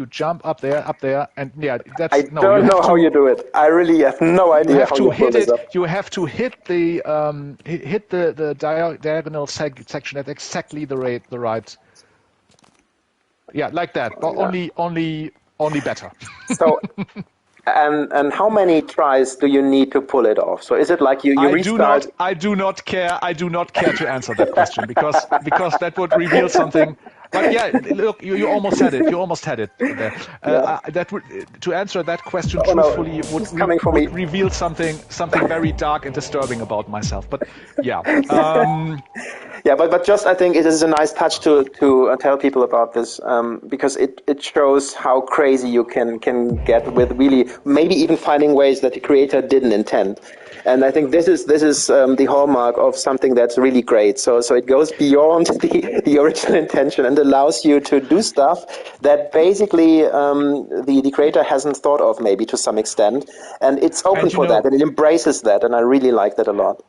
jump up there, and that's I don't know how you do it. I really have no idea how you pull this up. You have to hit the diagonal section at exactly the right. Yeah, like that. But only better. So, and how many tries do you need to pull it off? So is it like you restart? I do not care to answer that question because that would reveal something. But yeah, look, you almost had it. You almost had it there. That would, to answer that question truthfully, would reveal something very dark and disturbing about myself. But yeah. But just I think it is a nice touch to tell people about this because it shows how crazy you can get with really maybe even finding ways that the creator didn't intend. And I think this is the hallmark of something that's really great. So it goes beyond the original intention and allows you to do stuff that basically the creator hasn't thought of, maybe to some extent. And it's open for that, and it embraces that, and I really like that a lot.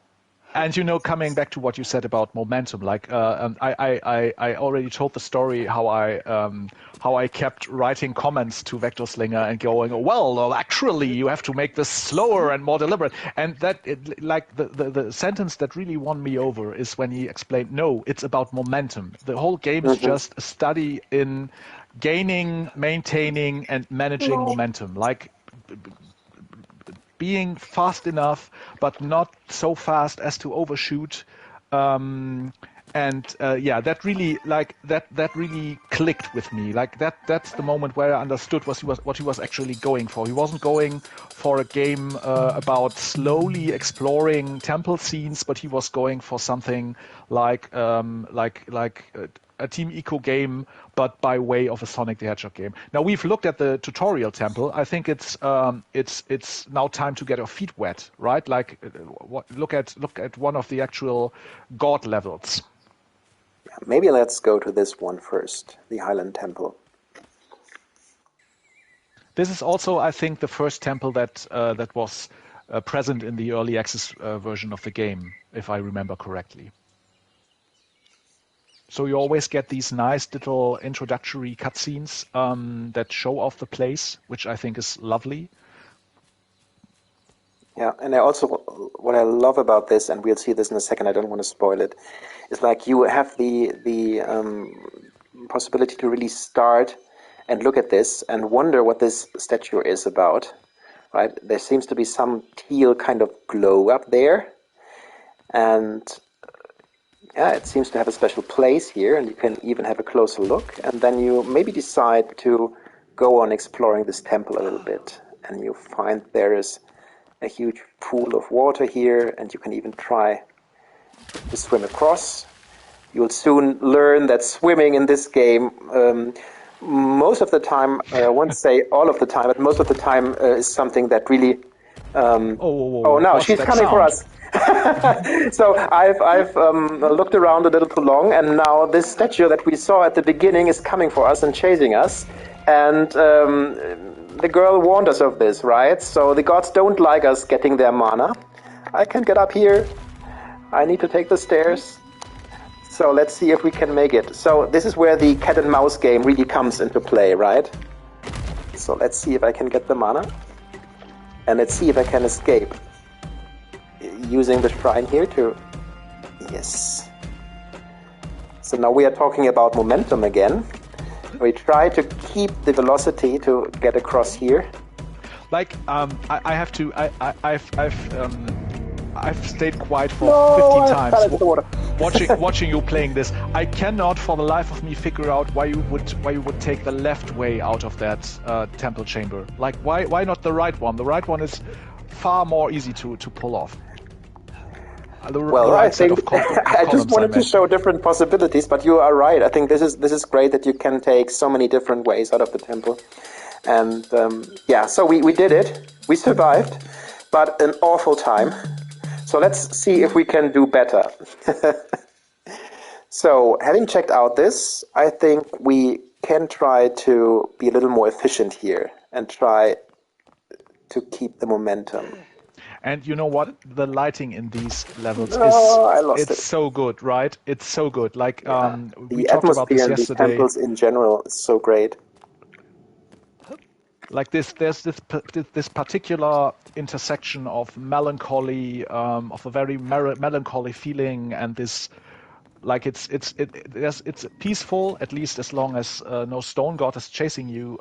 And coming back to what you said about momentum, like I already told the story how I kept writing comments to VectorSlinger and going, well, actually, you have to make this slower and more deliberate. And that, the sentence that really won me over is when he explained, no, it's about momentum. The whole game is just a study in gaining, maintaining, and managing momentum. Like being fast enough, but not so fast as to overshoot. That really that really clicked with me. Like that's the moment where I understood what he was actually going for. He wasn't going for a game about slowly exploring temple scenes, but he was going for something like a Team Eco game, but by way of a Sonic the Hedgehog game. Now we've looked at the tutorial temple. I think it's now time to get our feet wet, right? Like look at one of the actual god levels. Maybe let's go to this one first, the Highland Temple. This is also, I think, the first temple that was present in the early access version of the game, if I remember correctly. So you always get these nice little introductory cutscenes that show off the place, which I think is lovely. Yeah, and what I love about this, and we'll see this in a second, I don't want to spoil it, is like you have the possibility to really start and look at this and wonder what this statue is about, right? There seems to be some teal kind of glow up there, and it seems to have a special place here, and you can even have a closer look, and then you maybe decide to go on exploring this temple a little bit, and you find there is a huge pool of water here, and you can even try to swim across. You'll soon learn that swimming in this game, most of the time, I won't say all of the time, but most of the time is something that really... she's coming for us. So I've looked around a little too long, and now this statue that we saw at the beginning is coming for us and chasing us. And the girl warned us of this, right? So the gods don't like us getting their mana. I can't get up here. I need to take the stairs. So let's see if we can make it. So this is where the cat and mouse game really comes into play, right? So let's see if I can get the mana. And let's see if I can escape. Using the shrine here too. Yes. So now we are talking about momentum again. We try to keep the velocity to get across here. Like, I have to. I've stayed quiet for 50 times watching you playing this. I cannot, for the life of me, figure out why you would take the left way out of that temple chamber. Like, why not the right one? The right one is far more easy to pull off. Well, I think I just wanted to show different possibilities, but you are right. I think this is great that you can take so many different ways out of the temple. And yeah, so we did it. We survived, but an awful time. So let's see if we can do better. So having checked out this, I think we can try to be a little more efficient here and try to keep the momentum. And you know what? The lighting in these levels is so good, right? It's so good. Like we talked about this yesterday. The temples in general is so great. Like there's this particular intersection of melancholy, of a very melancholy feeling, and this, like it's peaceful, at least as long as no stone god is chasing you.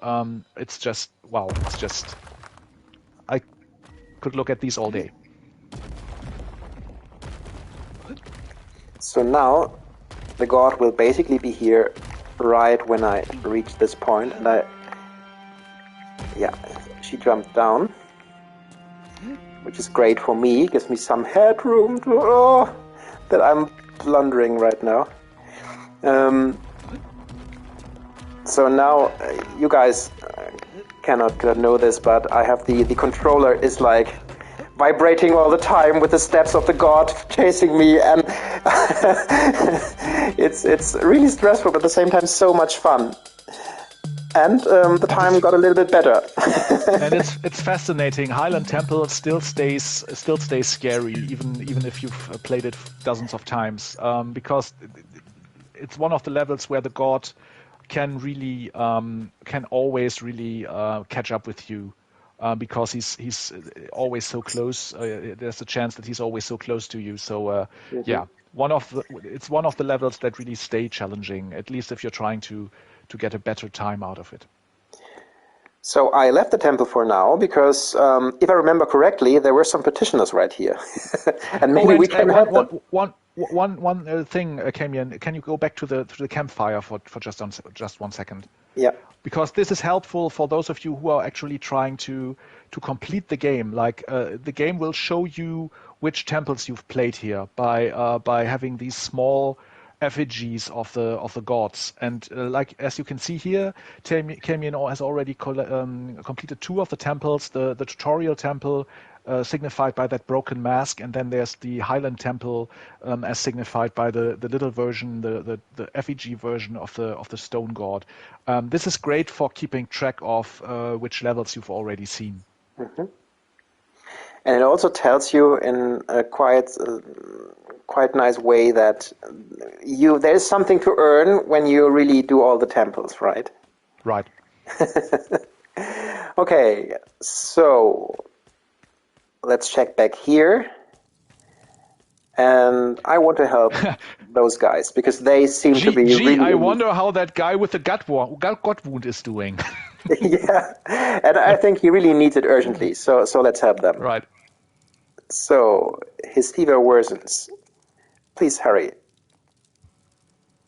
It's just wow. It's just, I could look at these all day. So now the god will basically be here right when I reach this point, and yeah, she jumped down, which is great for me. Gives me some headroom that I'm blundering right now. So now you guys cannot know this, but I have the controller is like vibrating all the time with the steps of the god chasing me, and it's really stressful, but at the same time so much fun. And the time got a little bit better. And it's fascinating. Highland Temple still stays scary, even if you've played it dozens of times, because it's one of the levels where the god can really can always really catch up with you, because he's always so close. There's a chance that he's always so close to you. So yeah, it's one of the levels that really stay challenging, at least if you're trying to get a better time out of it. So I left the temple for now because, if I remember correctly, there were some petitioners right here, and maybe we can help them. One thing, Camion, can you go back to the campfire for just 1 second? Yeah. Because this is helpful for those of you who are actually trying to complete the game. Like the game will show you which temples you've played here by having these small effigies of the gods, and like as you can see here, Camion has already completed 2 of the temples. The tutorial temple, signified by that broken mask, and then there's the Highland Temple, as signified by the little version, the effigy version of the stone god. This is great for keeping track of which levels you've already seen. Mm-hmm. And it also tells you in a quite nice way that there is something to earn when you really do all the temples, right? Right. Okay, so let's check back here. And I want to help those guys because they seem to be really... I wonder how that guy with the gut wound is doing. Yeah, and I think he really needs it urgently, so let's help them. Right. So, his fever worsens. Please hurry.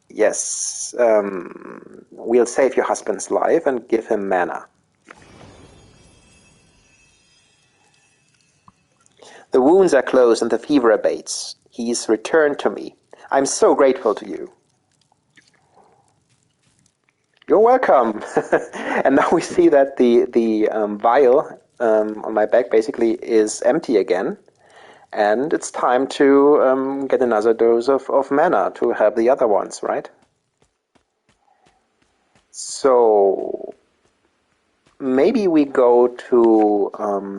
Yes, we'll save your husband's life and give him mana. The wounds are closed and the fever abates. He's returned to me. I'm so grateful to you. You're welcome. And now we see that the vial on my back basically is empty again. And it's time to get another dose of mana to help the other ones, right? So maybe we go to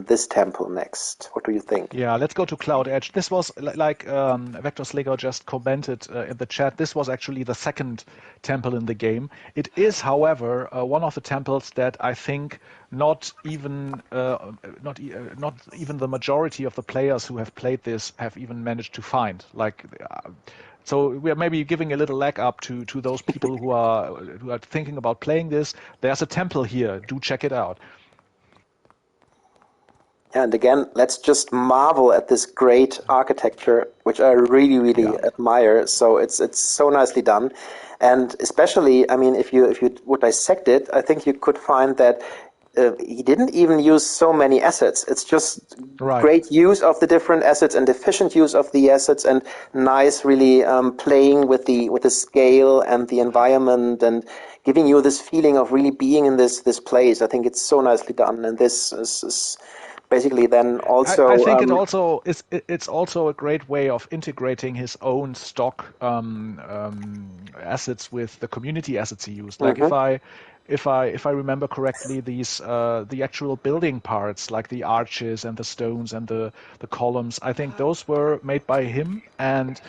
this temple next. What do you think? Yeah, let's go to Cloud Edge. This was like VectorSlinger just commented in the chat. This was actually the second temple in the game. It is, however, one of the temples that I think not even the majority of the players who have played this have even managed to find. So we are maybe giving a little leg up to those people who are thinking about playing this. There's a temple here. Do check it out. And again, let's just marvel at this great architecture, which I really, really admire. So it's so nicely done, and especially, I mean, if you would dissect it, I think you could find that he didn't even use so many assets. It's just great use of the different assets and efficient use of the assets, and nice, really playing with the scale and the environment and giving you this feeling of really being in this place. I think it's so nicely done, and this is basically then also I think it's also a great way of integrating his own stock assets with the community assets he used. Like if I remember correctly, these the actual building parts, like the arches and the stones and the columns, I think those were made by him, and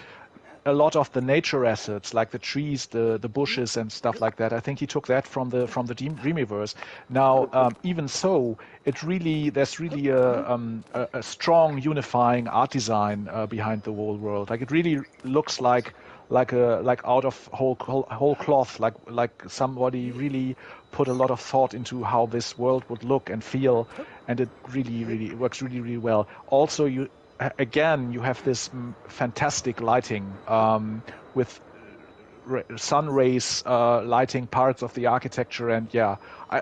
a lot of the nature assets, like the trees, the bushes and stuff like that, I think he took that from the Dreamiverse. Now, even so, there's really a strong unifying art design behind the whole world. Like it really looks like out of whole cloth, like somebody really put a lot of thought into how this world would look and feel, and it really works really well. Also, you have this fantastic lighting with sun rays lighting parts of the architecture, and I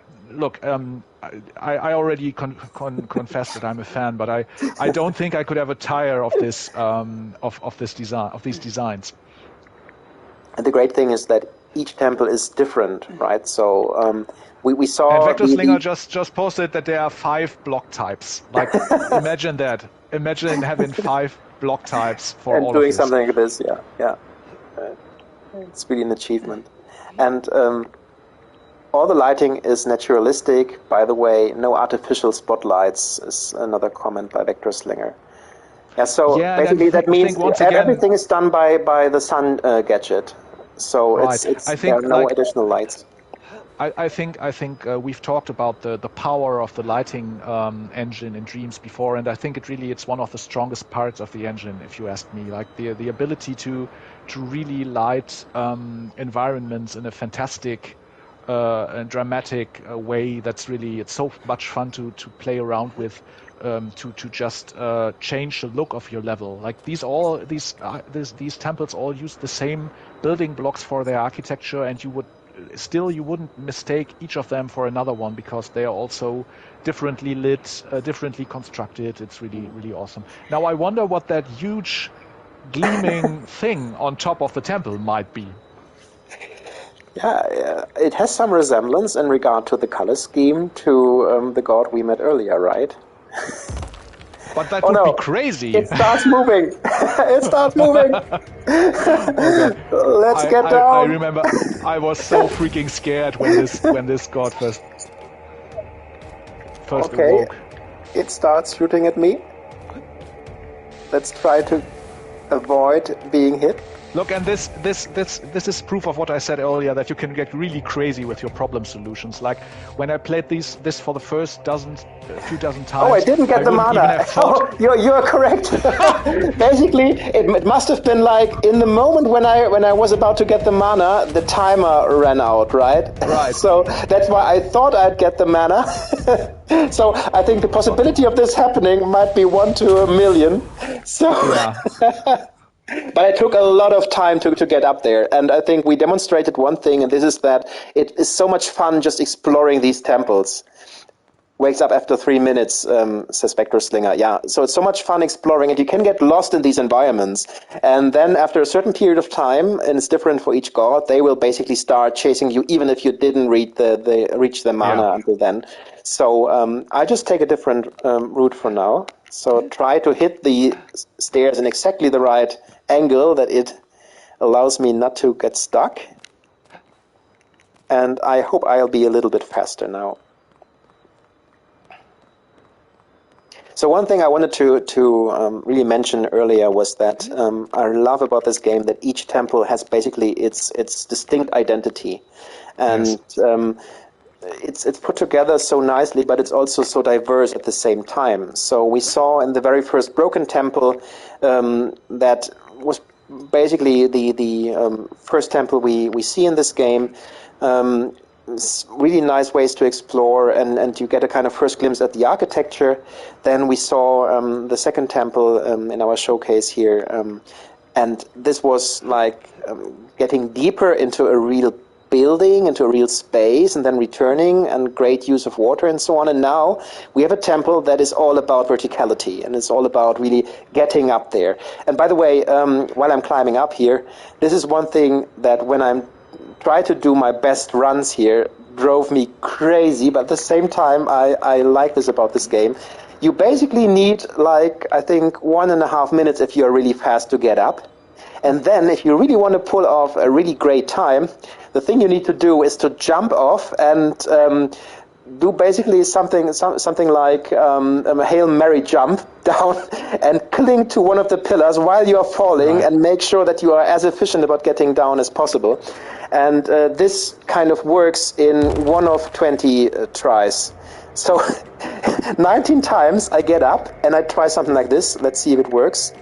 already confessed that I'm a fan, but I don't think I could ever tire of this of these designs. And the great thing is that each temple is different, right? So we saw. And VectorSlinger just posted that there are 5 block types. Like imagine that. Imagine having 5 block types for and all doing of this. something like this. Yeah. It's really an achievement. And all the lighting is naturalistic. By the way, no artificial spotlights is another comment by VectorSlinger. Yeah, so basically that means everything is done by the sun gadget. So there are no additional lights. I think we've talked about the power of the lighting engine in Dreams before, and I think it's one of the strongest parts of the engine, if you ask me. Like the ability to really light environments in a fantastic and dramatic way. It's so much fun to play around with. To just change the look of your level. Like these temples all use the same building blocks for their architecture, and you wouldn't mistake each of them for another one, because they are also differently lit, differently constructed. It's really awesome. Now I wonder what that huge gleaming thing on top of the temple might be. Yeah, it has some resemblance in regard to the color scheme to the god we met earlier, right? But that would be crazy. It starts moving. It starts moving. Let's get down. I remember I was so freaking scared when this god first awoke. It starts shooting at me. Let's try to avoid being hit. Look, and this is proof of what I said earlier, that you can get really crazy with your problem solutions. Like when I played this for the first few dozen times. Oh, I didn't get the mana. Oh, you're correct. Basically, it must have been like in the moment when I was about to get the mana, the timer ran out, right? Right. So that's why I thought I'd get the mana. So I think the possibility of this happening might be 1 to a million. So. Yeah. But it took a lot of time to get up there, and I think we demonstrated one thing, and this is that it is so much fun just exploring these temples. Wakes up after 3 minutes, says VectorSlinger. Yeah, so it's so much fun exploring, and you can get lost in these environments. And then after a certain period of time, and it's different for each god, they will basically start chasing you, even if you didn't reach the mana until then. So I just take a different route for now. So try to hit the stairs in exactly the right angle that it allows me not to get stuck. And I hope I'll be a little bit faster now. So one thing I wanted to really mention earlier was that I love about this game that each temple has basically its distinct identity, and it's put together so nicely, but it's also so diverse at the same time. So we saw in the very first Broken Temple that was basically the first temple we see in this game. Really nice ways to explore, and you get a kind of first glimpse at the architecture. Then we saw the second temple in our showcase here, and this was like getting deeper into a real building, into a real space, and then returning, and great use of water and so on. And now we have a temple that is all about verticality, and it's all about really getting up there. And by the way, while I'm climbing up here, this is one thing that when I'm try to do my best runs here drove me crazy, but at the same time I like this about this game. You basically need, like, I think 1.5 minutes if you're really fast to get up. And then if you really want to pull off a really great time, the thing you need to do is to jump off and do basically something like a Hail Mary jump down and cling to one of the pillars while you're falling, and make sure that you are as efficient about getting down as possible. And this kind of works in 1 of 20 tries. So 19 times I get up and I try something like this. Let's see if it works.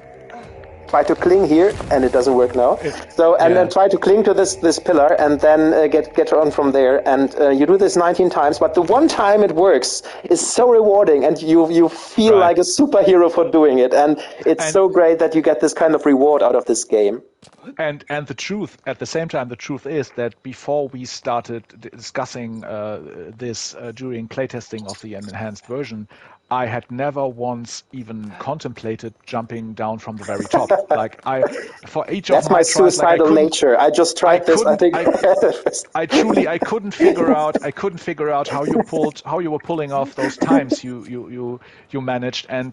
Try to cling here, and it doesn't work now. Then try to cling to this pillar, and then get on from there. And you do this 19 times, but the one time it works is so rewarding, and you feel like a superhero for doing it. And it's so great that you get this kind of reward out of this game. And the truth, at the same time, the truth is that before we started discussing this during playtesting of the enhanced version, I had never once even contemplated jumping down from the very top. Like for each That's of my my tries, suicidal nature. I just tried this. I think I couldn't figure out how you were pulling off those times you managed. And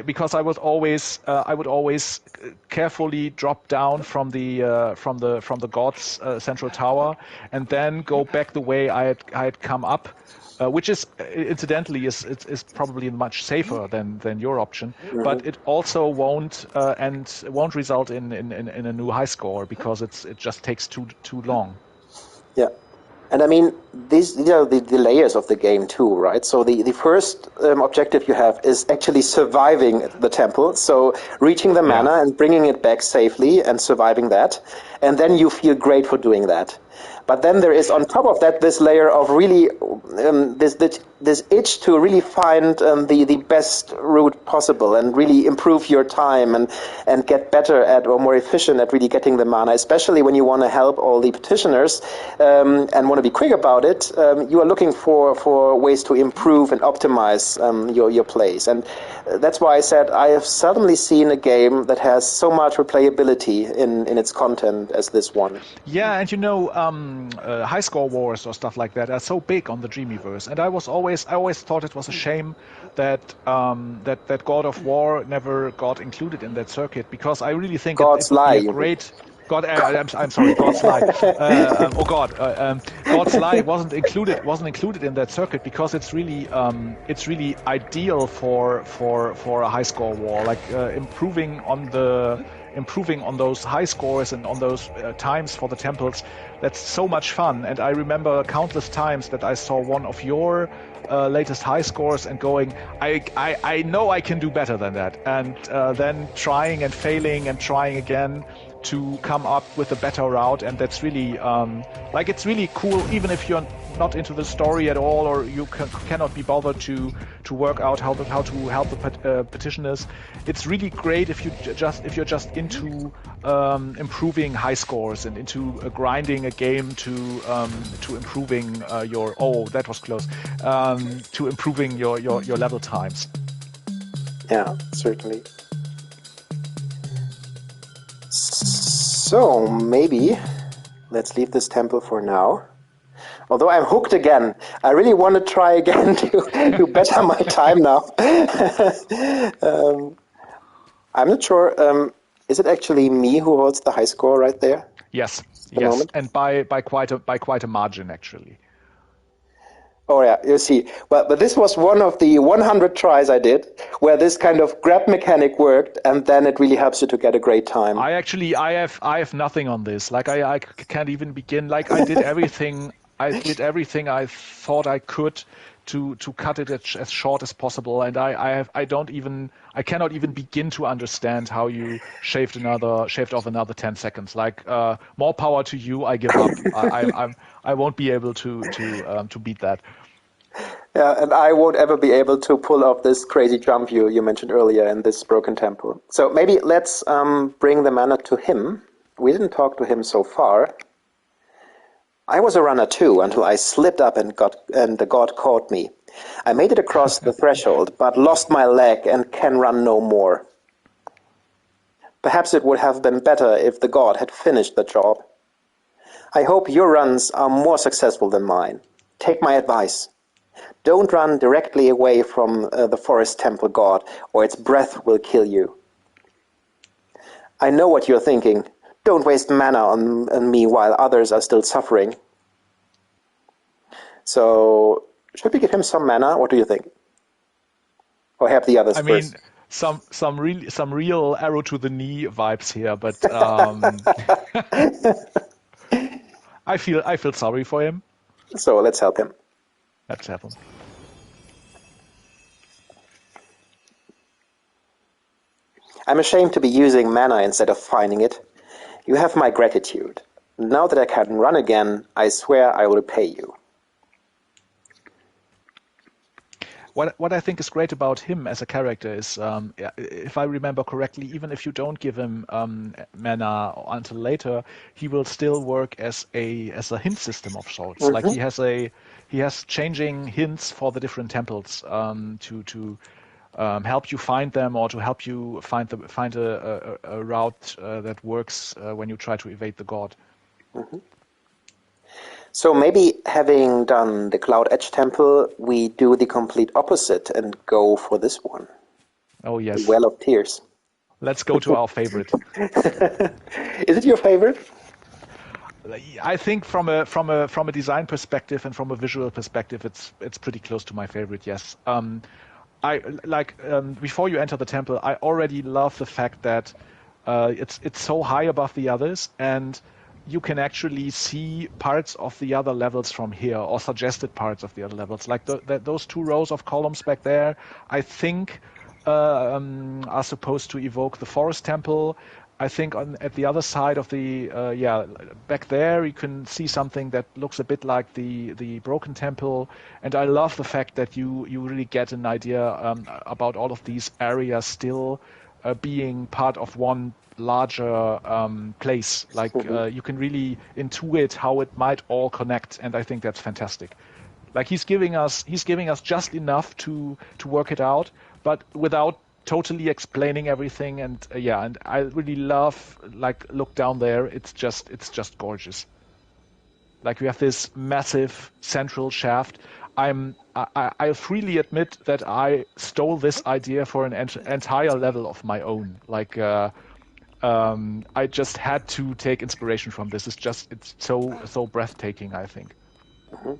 because I would always carefully drop down from the god's central tower and then go back the way I had come up. Which is incidentally is probably much safer than your option, but it also won't result in a new high score because it just takes too long. Yeah. And I mean, these are the layers of the game too, right? So the first objective you have is actually surviving the temple, so reaching the mana and bringing it back safely and surviving that, and then you feel great for doing that. But then there is on top of that this layer of really this itch to really find the best route possible and really improve your time and get better at or more efficient at really getting the mana, especially when you want to help all the petitioners and want to be quick about it. You are looking for ways to improve and optimize your plays. And that's why I said I have seldomly seen a game that has so much replayability in its content as this one. Yeah, and high score wars or stuff like that are so big on the Dreamiverse, and I always thought it was a shame that that God of War never got included in that circuit, because I really think it would be a great. I'm sorry, God's Lie. God's Lie wasn't included in that circuit because it's really ideal for a high score war, like improving on those high scores and on those times for the temples. That's so much fun. And I remember countless times that I saw one of your latest high scores and going, I know I can do better than that. And then trying and failing and trying again to come up with a better route. And that's really, it's really cool, even if you're not into the story at all, or you cannot be bothered to work out how to help the petitioners. It's really great if you're just into improving high scores and into grinding a game to improving that was close, to improving your level times. Yeah, certainly. So maybe let's leave this temple for now. Although I'm hooked again, I really want to try again to better my time now. I'm not sure. Is it actually me who holds the high score right there? Yes, and by quite a margin actually. Oh yeah, you see. But this was one of the 100 tries I did where this kind of grab mechanic worked, and then it really helps you to get a great time. I have nothing on this. Like I can't even begin. Like I did everything. I did everything I thought I could to cut it as short as possible, and I cannot even begin to understand how you shaved off another 10 seconds. Like more power to you. I give up. I won't be able to beat that. Yeah, and I won't ever be able to pull off this crazy jump you mentioned earlier in this broken temple. So maybe let's bring the mana to him. We didn't talk to him so far. I was a runner too until I slipped up and the god caught me. I made it across the threshold, but lost my leg and can run no more. Perhaps it would have been better if the god had finished the job. I hope your runs are more successful than mine. Take my advice. Don't run directly away from the forest temple god, or its breath will kill you. I know what you're thinking. Don't waste mana on me while others are still suffering. So, should we give him some mana? What do you think? Or have the others first? I mean, some real arrow to the knee vibes here, but I feel sorry for him. So let's help him. Let's help him. I'm ashamed to be using mana instead of finding it. You have my gratitude. Now that I can run again, I swear I will pay you. What I think is great about him as a character is, if I remember correctly, even if you don't give him mana until later, he will still work as a hint system of sorts. Mm-hmm. Like he has changing hints for the different temples to help you find them, or to help you find a route that works when you try to evade the god. Mm-hmm. So maybe having done the Cloud Edge Temple, we do the complete opposite and go for this one. Oh yes. The Well of Tears. Let's go to our favorite. Is it your favorite? I think from a design perspective and from a visual perspective, it's pretty close to my favorite. Yes. Before you enter the temple, I already love the fact that it's so high above the others, and you can actually see parts of the other levels from here, or suggested parts of the other levels. Like those 2 rows of columns back there, I think are supposed to evoke the forest temple. I think at the other side of the back there, you can see something that looks a bit like the broken temple. And I love the fact that you really get an idea about all of these areas still being part of one larger place. Like you can really intuit how it might all connect, and I think that's fantastic. Like he's giving us just enough to work it out, but without totally explaining everything. And and I really love, like, look down there. It's just gorgeous. Like we have this massive central shaft. I freely admit that I stole this idea for an entire level of my own. Like I just had to take inspiration from this. It's so breathtaking, I think. Mm-hmm.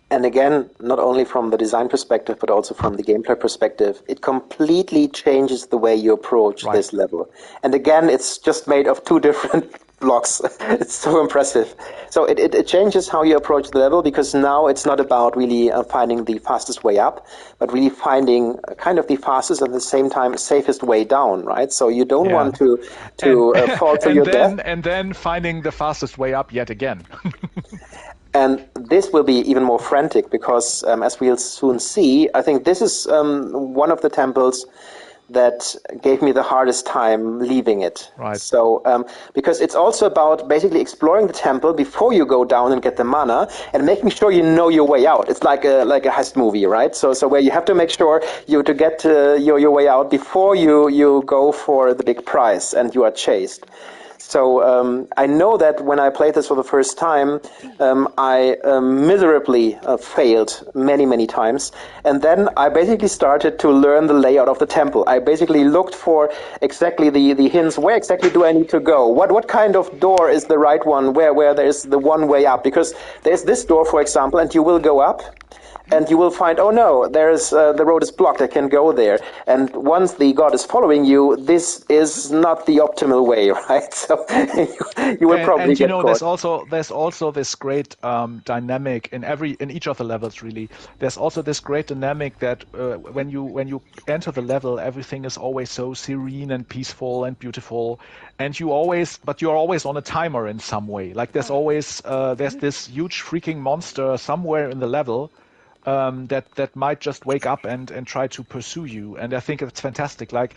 And again, not only from the design perspective, but also from the gameplay perspective, it completely changes the way you approach this level. And again, it's just made of 2 different blocks. It's so impressive. So it changes how you approach the level, because now it's not about really finding the fastest way up, but really finding kind of the fastest and at the same time safest way down, right? So you don't want to fall to your death. And then finding the fastest way up yet again. And this will be even more frantic because, as we'll soon see, I think this is one of the temples that gave me the hardest time leaving it. Right. So, because it's also about basically exploring the temple before you go down and get the mana, and making sure you know your way out. It's like a heist movie, right? So where you have to make sure to get your way out before you go for the big prize and you are chased. So I know that when I played this for the first time, I miserably failed many times. And then I basically started to learn the layout of the temple. I basically looked for exactly the hints. Where exactly do I need to go? What kind of door is the right one? Where there's the one way up? Because there's this door, for example, and you will go up. And you will find, oh no, there's the road is blocked. I can go there. And once the god is following you, this is not the optimal way, right? So you will probably get caught. There's also this great dynamic in each of the levels. Really, there's also this great dynamic that when you enter the level, everything is always so serene and peaceful and beautiful, and you're always on a timer in some way. Like there's always there's this huge freaking monster somewhere in the level. That might just wake up and try to pursue you, and I think it's fantastic. Like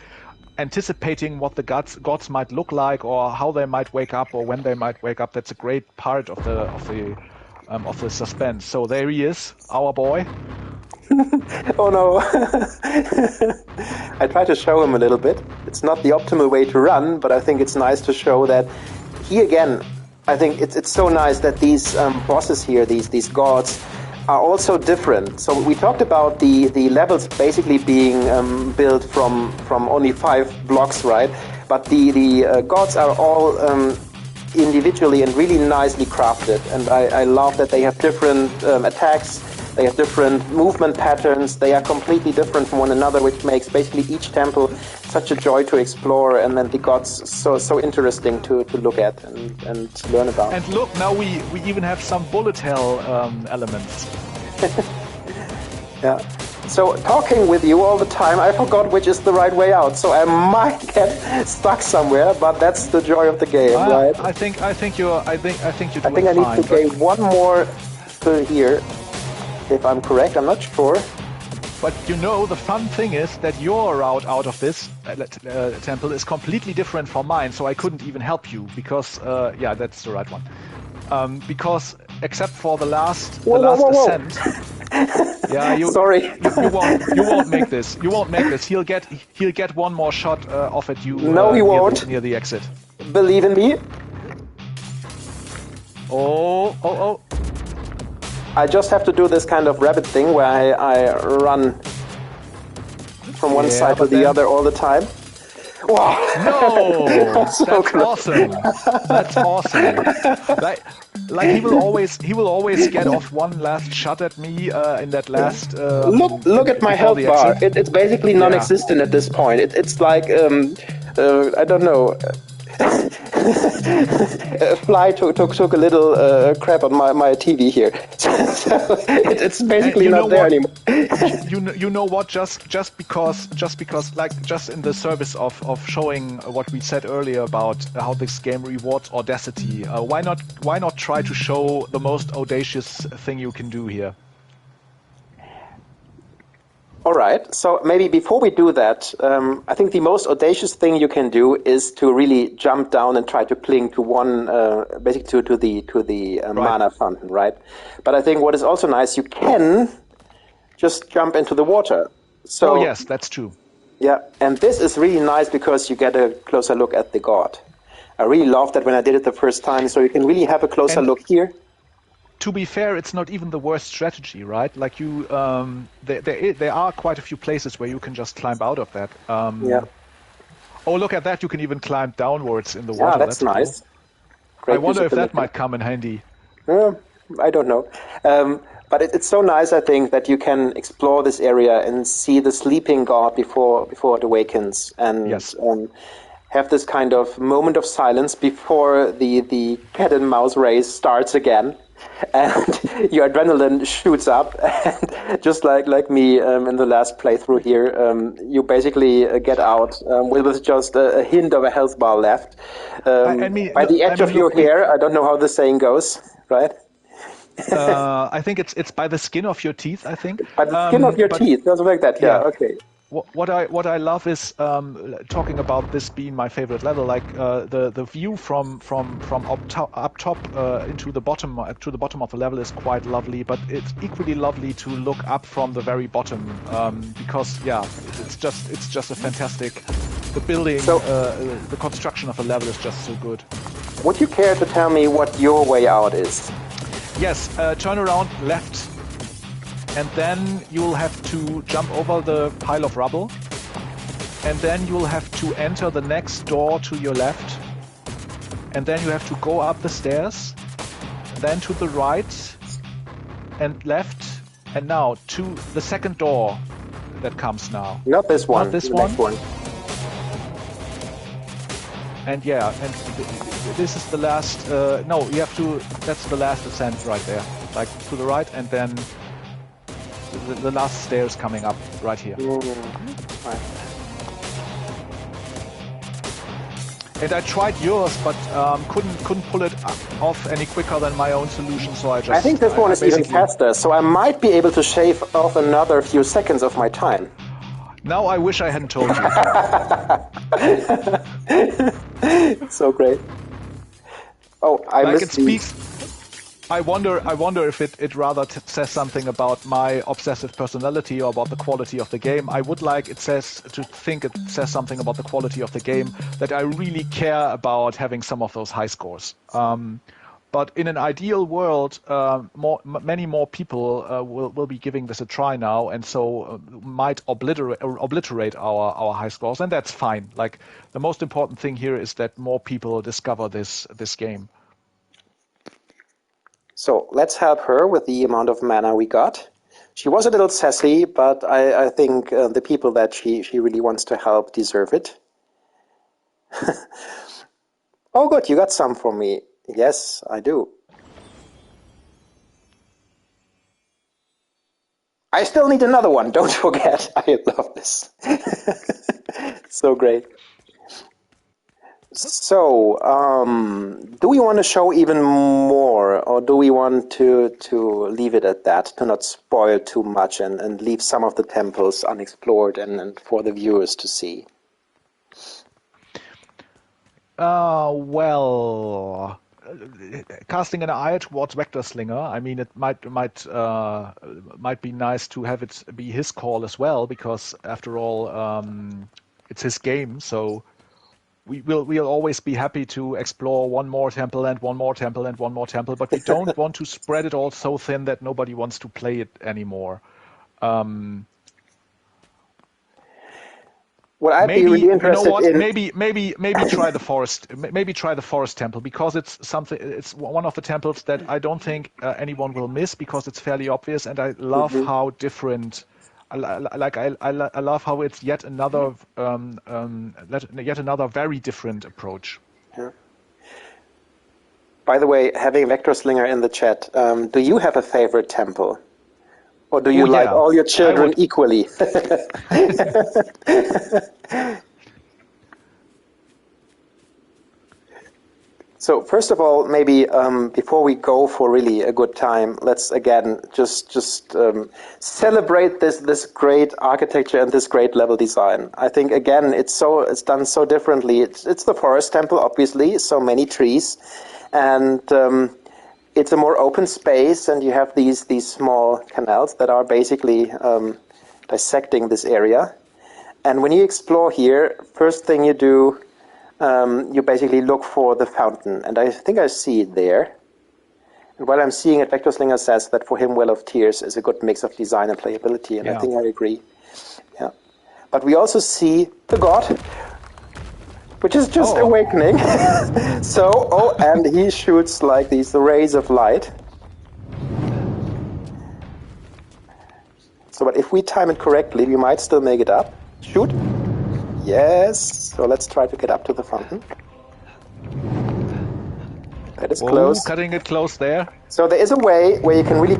anticipating what the gods might look like, or how they might wake up, or when they might wake up. That's a great part of the suspense. So there he is, our boy. Oh no! I try to show him a little bit. It's not the optimal way to run, but I think it's nice to show that he again. I think it's so nice that these bosses here, these gods, are also different. So we talked about the levels basically being built from only 5 blocks, right? But the gods are all individually and really nicely crafted. And I love that they have different attacks, they have different movement patterns, they are completely different from one another, which makes basically each temple such a joy to explore, and then the gods so interesting to look at and learn about. And look, now we even have some bullet hell elements. Yeah. So talking with you all the time, I forgot which is the right way out. So I might get stuck somewhere, but that's the joy of the game, right? I think you're doing fine. I need to gain one more to here, if I'm correct. I'm not sure. But you know, the fun thing is that your route out of this temple is completely different from mine, so I couldn't even help you because, yeah, that's the right one. Because except for the last ascent, yeah, sorry, you won't make this. You won't make this. He'll get one more shot off at you. No, he won't. Near the exit. Believe in me. Oh. I just have to do this kind of rabbit thing where I run from one side to the other all the time. Wow. No, that's awesome. That's awesome. Like he will always get off one last shot at me in that last. Look at my health bar. It's basically non-existent at this point. It's like I don't know. A fly took a little crap on my TV here. So it's basically not there anymore. You know what? Just because, like, just in the service of showing what we said earlier about how this game rewards audacity, why not try to show the most audacious thing you can do here? All right. So maybe before we do that, I think the most audacious thing you can do is to really jump down and try to cling to one, basically to the mana fountain, right? But I think what is also nice, you can just jump into the water. So yes, that's true. Yeah, and this is really nice because you get a closer look at the god. I really loved that when I did it the first time. So you can really have a closer look here. To be fair, it's not even the worst strategy, right? Like you, there are quite a few places where you can just climb out of that. Yeah. Oh, look at that! You can even climb downwards in the water. Yeah, that's nice. Cool. I wonder if that might come in handy. I don't know. But it's so nice, I think, that you can explore this area and see the sleeping god before it awakens, and have this kind of moment of silence before the cat and mouse race starts again. And your adrenaline shoots up, and just like me in the last playthrough here, you basically get out with just a hint of a health bar left. By the edge of your hair, I don't know how the saying goes, right? I think it's by the skin of your teeth, I think. By the skin of your teeth, something like that, yeah, okay. What I love is talking about this being my favorite level. Like the view from up top into the bottom of the level is quite lovely, but it's equally lovely to look up from the very bottom because it's just a fantastic the building, the construction of the level is just so good. Would you care to tell me what your way out is? Yes, turn around left, and then you'll have to jump over the pile of rubble, and then you'll have to enter the next door to your left, and then you have to go up the stairs, then to the right and left, and now to the second door that comes now. Not this one. Not this the one. Next one. And yeah, and this is the last. No, you have to. That's the last ascent right there, like to the right, and then the last stairs coming up right here. Right. And I tried yours, but couldn't pull it off any quicker than my own solution. So I just. I think this one is even faster, so I might be able to shave off another few seconds of my time. Now I wish I hadn't told you. So great. Oh, I like missed it speaks. I wonder if it rather says something about my obsessive personality or about the quality of the game. I would like it says something about the quality of the game, that I really care about having some of those high scores. But in an ideal world, many more people will be giving this a try now, and so might obliterate our high scores, and that's fine. Like, the most important thing here is that more people discover this game. So let's help her with the amount of mana we got. She was a little sassy, but I think the people that she really wants to help deserve it. Oh, good, you got some for me. Yes, I do. I still need another one, don't forget. I love this. So great. So, do we want to show even more, or do we want to leave it at that, to not spoil too much and leave some of the temples unexplored and for the viewers to see? Well, casting an eye towards VectorSlinger, I mean, it might be nice to have it be his call as well, because after all, it's his game, so we'll always be happy to explore one more temple and one more temple and one more temple, but we don't want to spread it all so thin that nobody wants to play it anymore. Well, I'd be really interested in... Maybe try the forest. Maybe try the forest temple, because it's something. It's one of the temples that I don't think anyone will miss, because it's fairly obvious, and I love how different. I love how it's yet another very different approach. Yeah. By the way, having VectorSlinger in the chat, do you have a favorite temple? Or do you like all your children equally? So first of all, maybe before we go for really a good time, let's again just celebrate this great architecture and this great level design. I think again it's done so differently. It's the forest temple, obviously, so many trees, and it's a more open space, and you have these small canals that are basically dissecting this area. And when you explore here, first thing you do, you basically look for the fountain, and I think I see it there. And while I'm seeing it, VectorSlinger says that for him, Well of Tears is a good mix of design and playability, and I think I agree. Yeah, but we also see the god, which is just awakening. And he shoots like these rays of light. So, but if we time it correctly, we might still make it up. Shoot. Yes. So let's try to get up to the fountain. That is close. Cutting it close there. So there is a way where you can really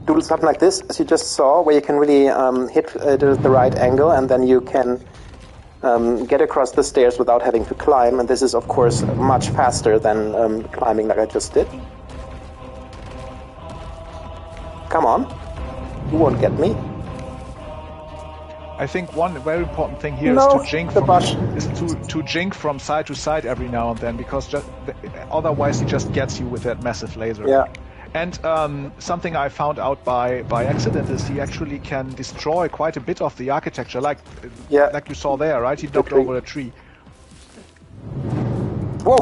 do something like this, as you just saw, where you can really hit it at the right angle, and then you can get across the stairs without having to climb. And this is, of course, much faster than climbing like I just did. Come on. You won't get me. I think one very important thing here is to jink from side to side every now and then, because otherwise he just gets you with that massive laser. Yeah. And something I found out by accident is he actually can destroy quite a bit of the architecture, like you saw there, right? He knocked over a tree. Whoa!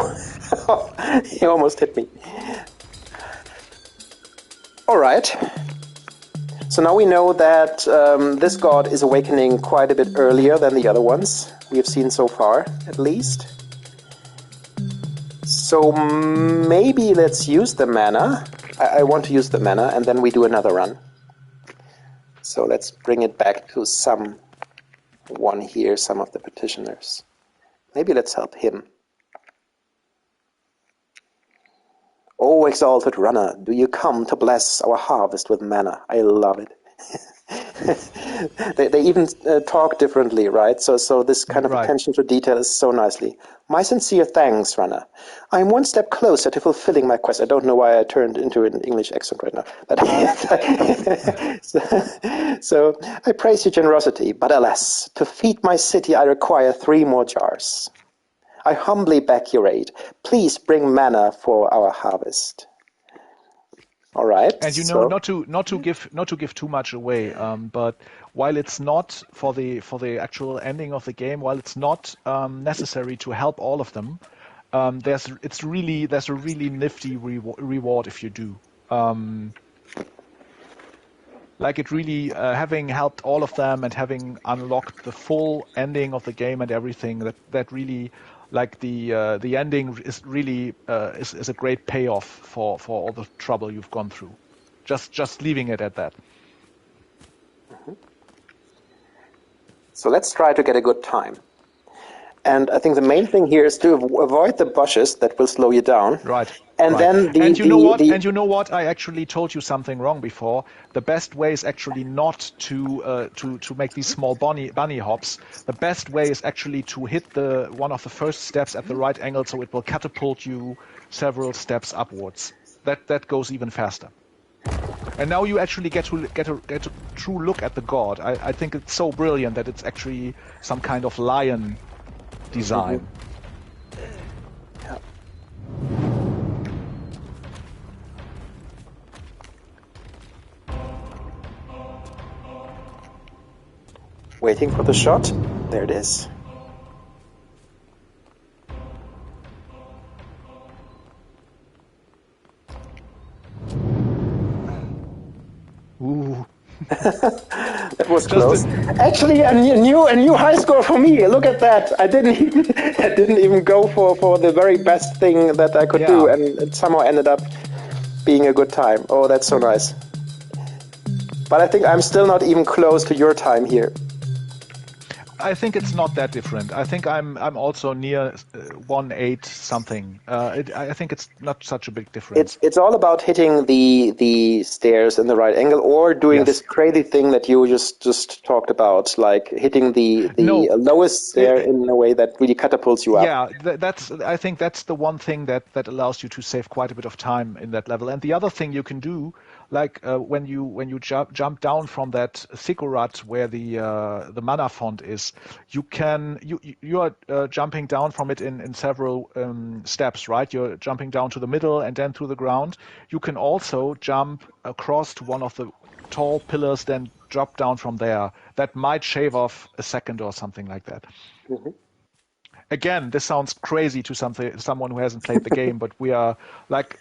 He almost hit me. All right. So now we know that this god is awakening quite a bit earlier than the other ones we have seen so far, at least. So maybe let's use the mana. I want to use the mana, and then we do another run. So let's bring it back to someone here, some of the petitioners. Maybe let's help him. O exalted runner, do you come to bless our harvest with mana? I love it. they even talk differently, right? So this kind of attention to detail is so nicely. My sincere thanks, runner. I'm one step closer to fulfilling my quest. I don't know why I turned into an English accent right now. But so I praise your generosity, but alas, to feed my city I require 3 more jars. I humbly beg your aid. Please bring mana for our harvest. All right. And you know, not to give too much away, but while it's not for the actual ending of the game, while it's not necessary to help all of them, there's a really nifty reward if you do. Like it really having helped all of them and having unlocked the full ending of the game and everything, that really, like the ending is really is a great payoff for all the trouble you've gone through. Just leaving it at that. Mm-hmm. So let's try to get a good time. And I think the main thing here is to avoid the bushes that will slow you down. Right. And then And you know what? I actually told you something wrong before. The best way is actually not to make these small bunny hops. The best way is actually to hit one of the first steps at the right angle, so it will catapult you several steps upwards. That goes even faster. And now you actually get a true look at the god. I think it's so brilliant that it's actually some kind of lion design. Mm-hmm. Yeah. Waiting for the shot. There it is. Ooh. That was close. Actually, a new high score for me. Look at that! I didn't even go for the very best thing that I could do, and it somehow ended up being a good time. Oh, that's so nice. But I think I'm still not even close to your time here. I think it's not that different. I think I'm also near 1.8 something. I think it's not such a big difference. It's all about hitting the stairs in the right angle, or doing this crazy thing that you just talked about, like hitting the lowest stair in a way that really catapults you up. Yeah, I think that's the one thing that allows you to save quite a bit of time in that level. And the other thing you can do, like when you jump down from that ziggurat where the mana font is, you are jumping down from it in several steps, right? You're jumping down to the middle and then to the ground. You can also jump across to one of the tall pillars, then drop down from there. That might shave off a second or something like that. Mm-hmm. Again, this sounds crazy to someone who hasn't played the game, but we are like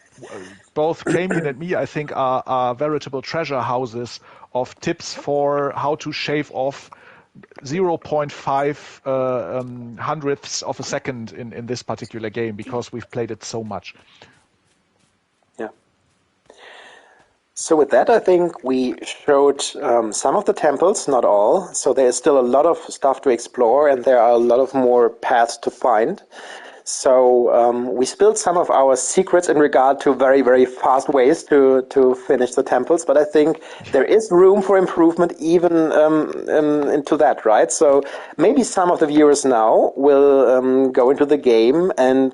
both Damien and me, I think, are veritable treasure houses of tips for how to shave off 0.5 hundredths of a second in this particular game, because we've played it so much. Yeah. So with that, I think we showed some of the temples, not all. So there's still a lot of stuff to explore, and there are a lot of more paths to find. So we spilled some of our secrets in regard to very, very fast ways to finish the temples, but I think there is room for improvement even into that, right? So maybe some of the viewers now will go into the game and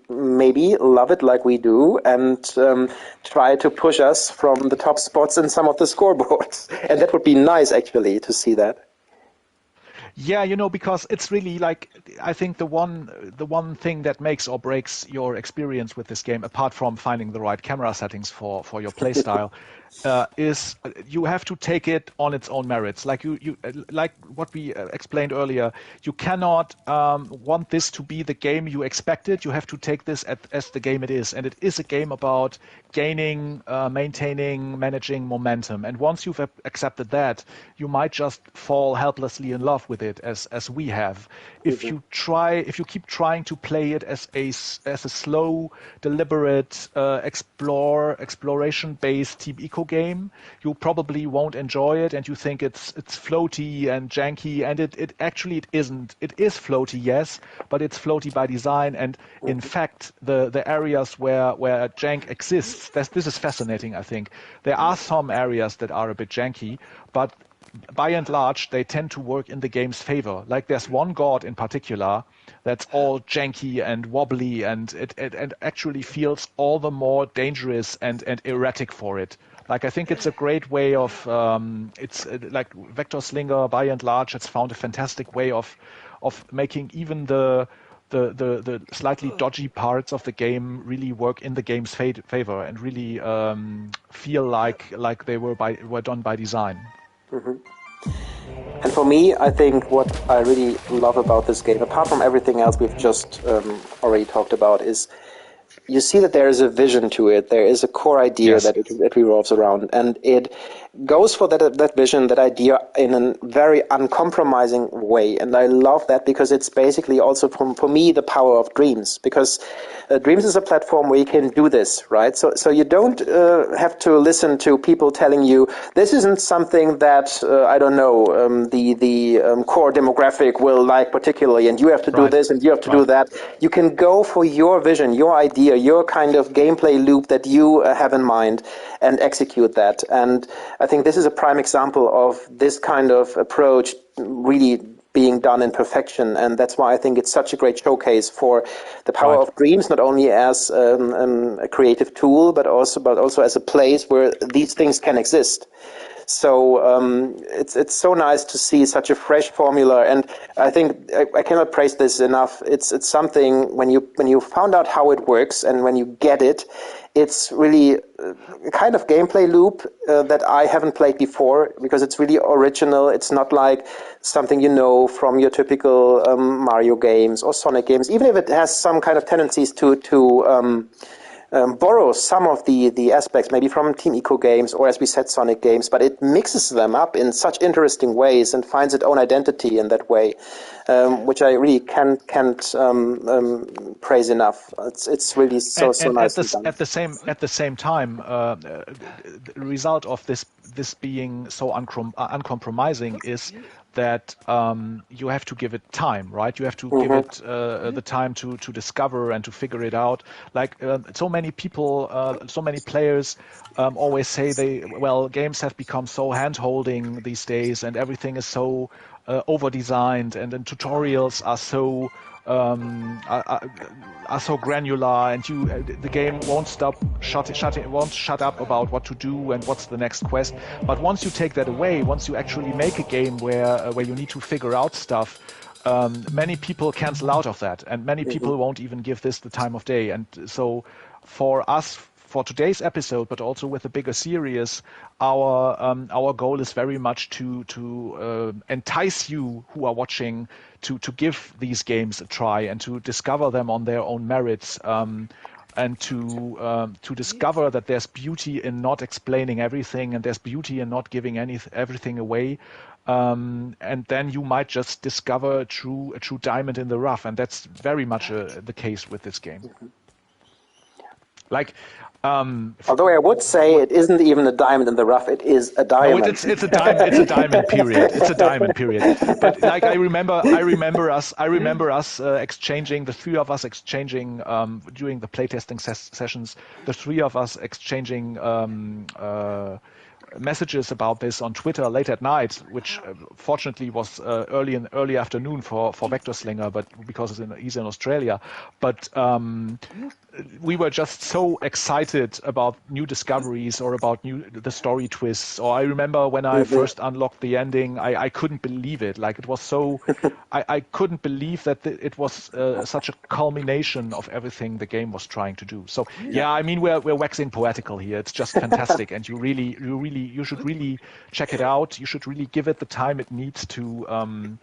maybe love it like we do, and try to push us from the top spots in some of the scoreboards. And that would be nice, actually, to see that. Yeah, because it's really like I think the one thing that makes or breaks your experience with this game, apart from finding the right camera settings for your play style, is you have to take it on its own merits. Like like what we explained earlier, you cannot want this to be the game you expected. You have to take this as the game it is, and it is a game about gaining, maintaining, managing momentum. And once you've accepted that, you might just fall helplessly in love with it, as we have. If you keep trying to play it as a slow, deliberate, exploration-based Team Eco game, you probably won't enjoy it, and you think it's floaty and janky, and it actually it isn't. It is floaty, yes, but it's floaty by design. And in fact, the areas where jank exists, this is fascinating. I think there are some areas that are a bit janky, but by and large, they tend to work in the game's favor. Like there's one god in particular that's all janky and wobbly, and it actually feels all the more dangerous and erratic for it. Like I think it's a great way of it's like VectorSlinger by and large has found a fantastic way of making even the slightly dodgy parts of the game really work in the game's favor and really feel like they were done by design. And for me, I think what I really love about this game, apart from everything else we've just already talked about, is you see that there is a vision to it. There is a core idea Yes. that it revolves around, and it goes for that vision, that idea, in a very uncompromising way. And I love that because it's basically also, for me, the power of Dreams. Because Dreams is a platform where you can do this, right? So you don't have to listen to people telling you this isn't something that I don't know the core demographic will like particularly, and you have to do this and you have to do that. You can go for your vision, your idea, your kind of gameplay loop that you have in mind, and execute that. And I think this is a prime example of this kind of approach really being done in perfection, and that's why I think it's such a great showcase for the power of Dreams, not only as a creative tool, but also as a place where these things can exist. So it's so nice to see such a fresh formula, and I think I cannot praise this enough. It's something when you found out how it works and when you get it, it's really a kind of gameplay loop that I haven't played before, because it's really original. It's not like something you know from your typical Mario games or Sonic games, even if it has some kind of tendencies to borrow some of the aspects maybe from Team Eco games or, as we said, Sonic games, but it mixes them up in such interesting ways and finds its own identity in that way, which I really can't praise enough. It's really so nicely done. At the same time, the result of this being so uncompromising is that you have to give it time, right? You have to give it the time to discover and to figure it out. Like so many people, so many players always say games have become so hand-holding these days, and everything is so over-designed, and then tutorials are so granular, and the game won't won't shut up about what to do and what's the next quest. But once you take that away, once you actually make a game where you need to figure out stuff, many people cancel out of that, and many people won't even give this the time of day. And so for us, for today's episode, but also with a bigger series, our goal is very much to entice you who are watching to give these games a try and to discover them on their own merits, and to discover that there's beauty in not explaining everything, and there's beauty in not giving everything away. And then you might just discover a true diamond in the rough, and that's very much the case with this game. Like, although I would say it isn't even a diamond in the rough; it is a diamond. No, it's a diamond. It's a diamond. Period. It's a diamond. Period. But like I remember us exchanging, the three of us exchanging during the playtesting sessions, the three of us exchanging messages about this on Twitter late at night, which fortunately was early afternoon for VectorSlinger, but because he's in Australia. But we were just so excited about new discoveries or about the story twists. Or I remember when I first unlocked the ending, I couldn't believe it. Like, it was so, I couldn't believe that it was such a culmination of everything the game was trying to do. So yeah, I mean, we're waxing poetical here. It's just fantastic, and you should really check it out. You should really give it the time it needs to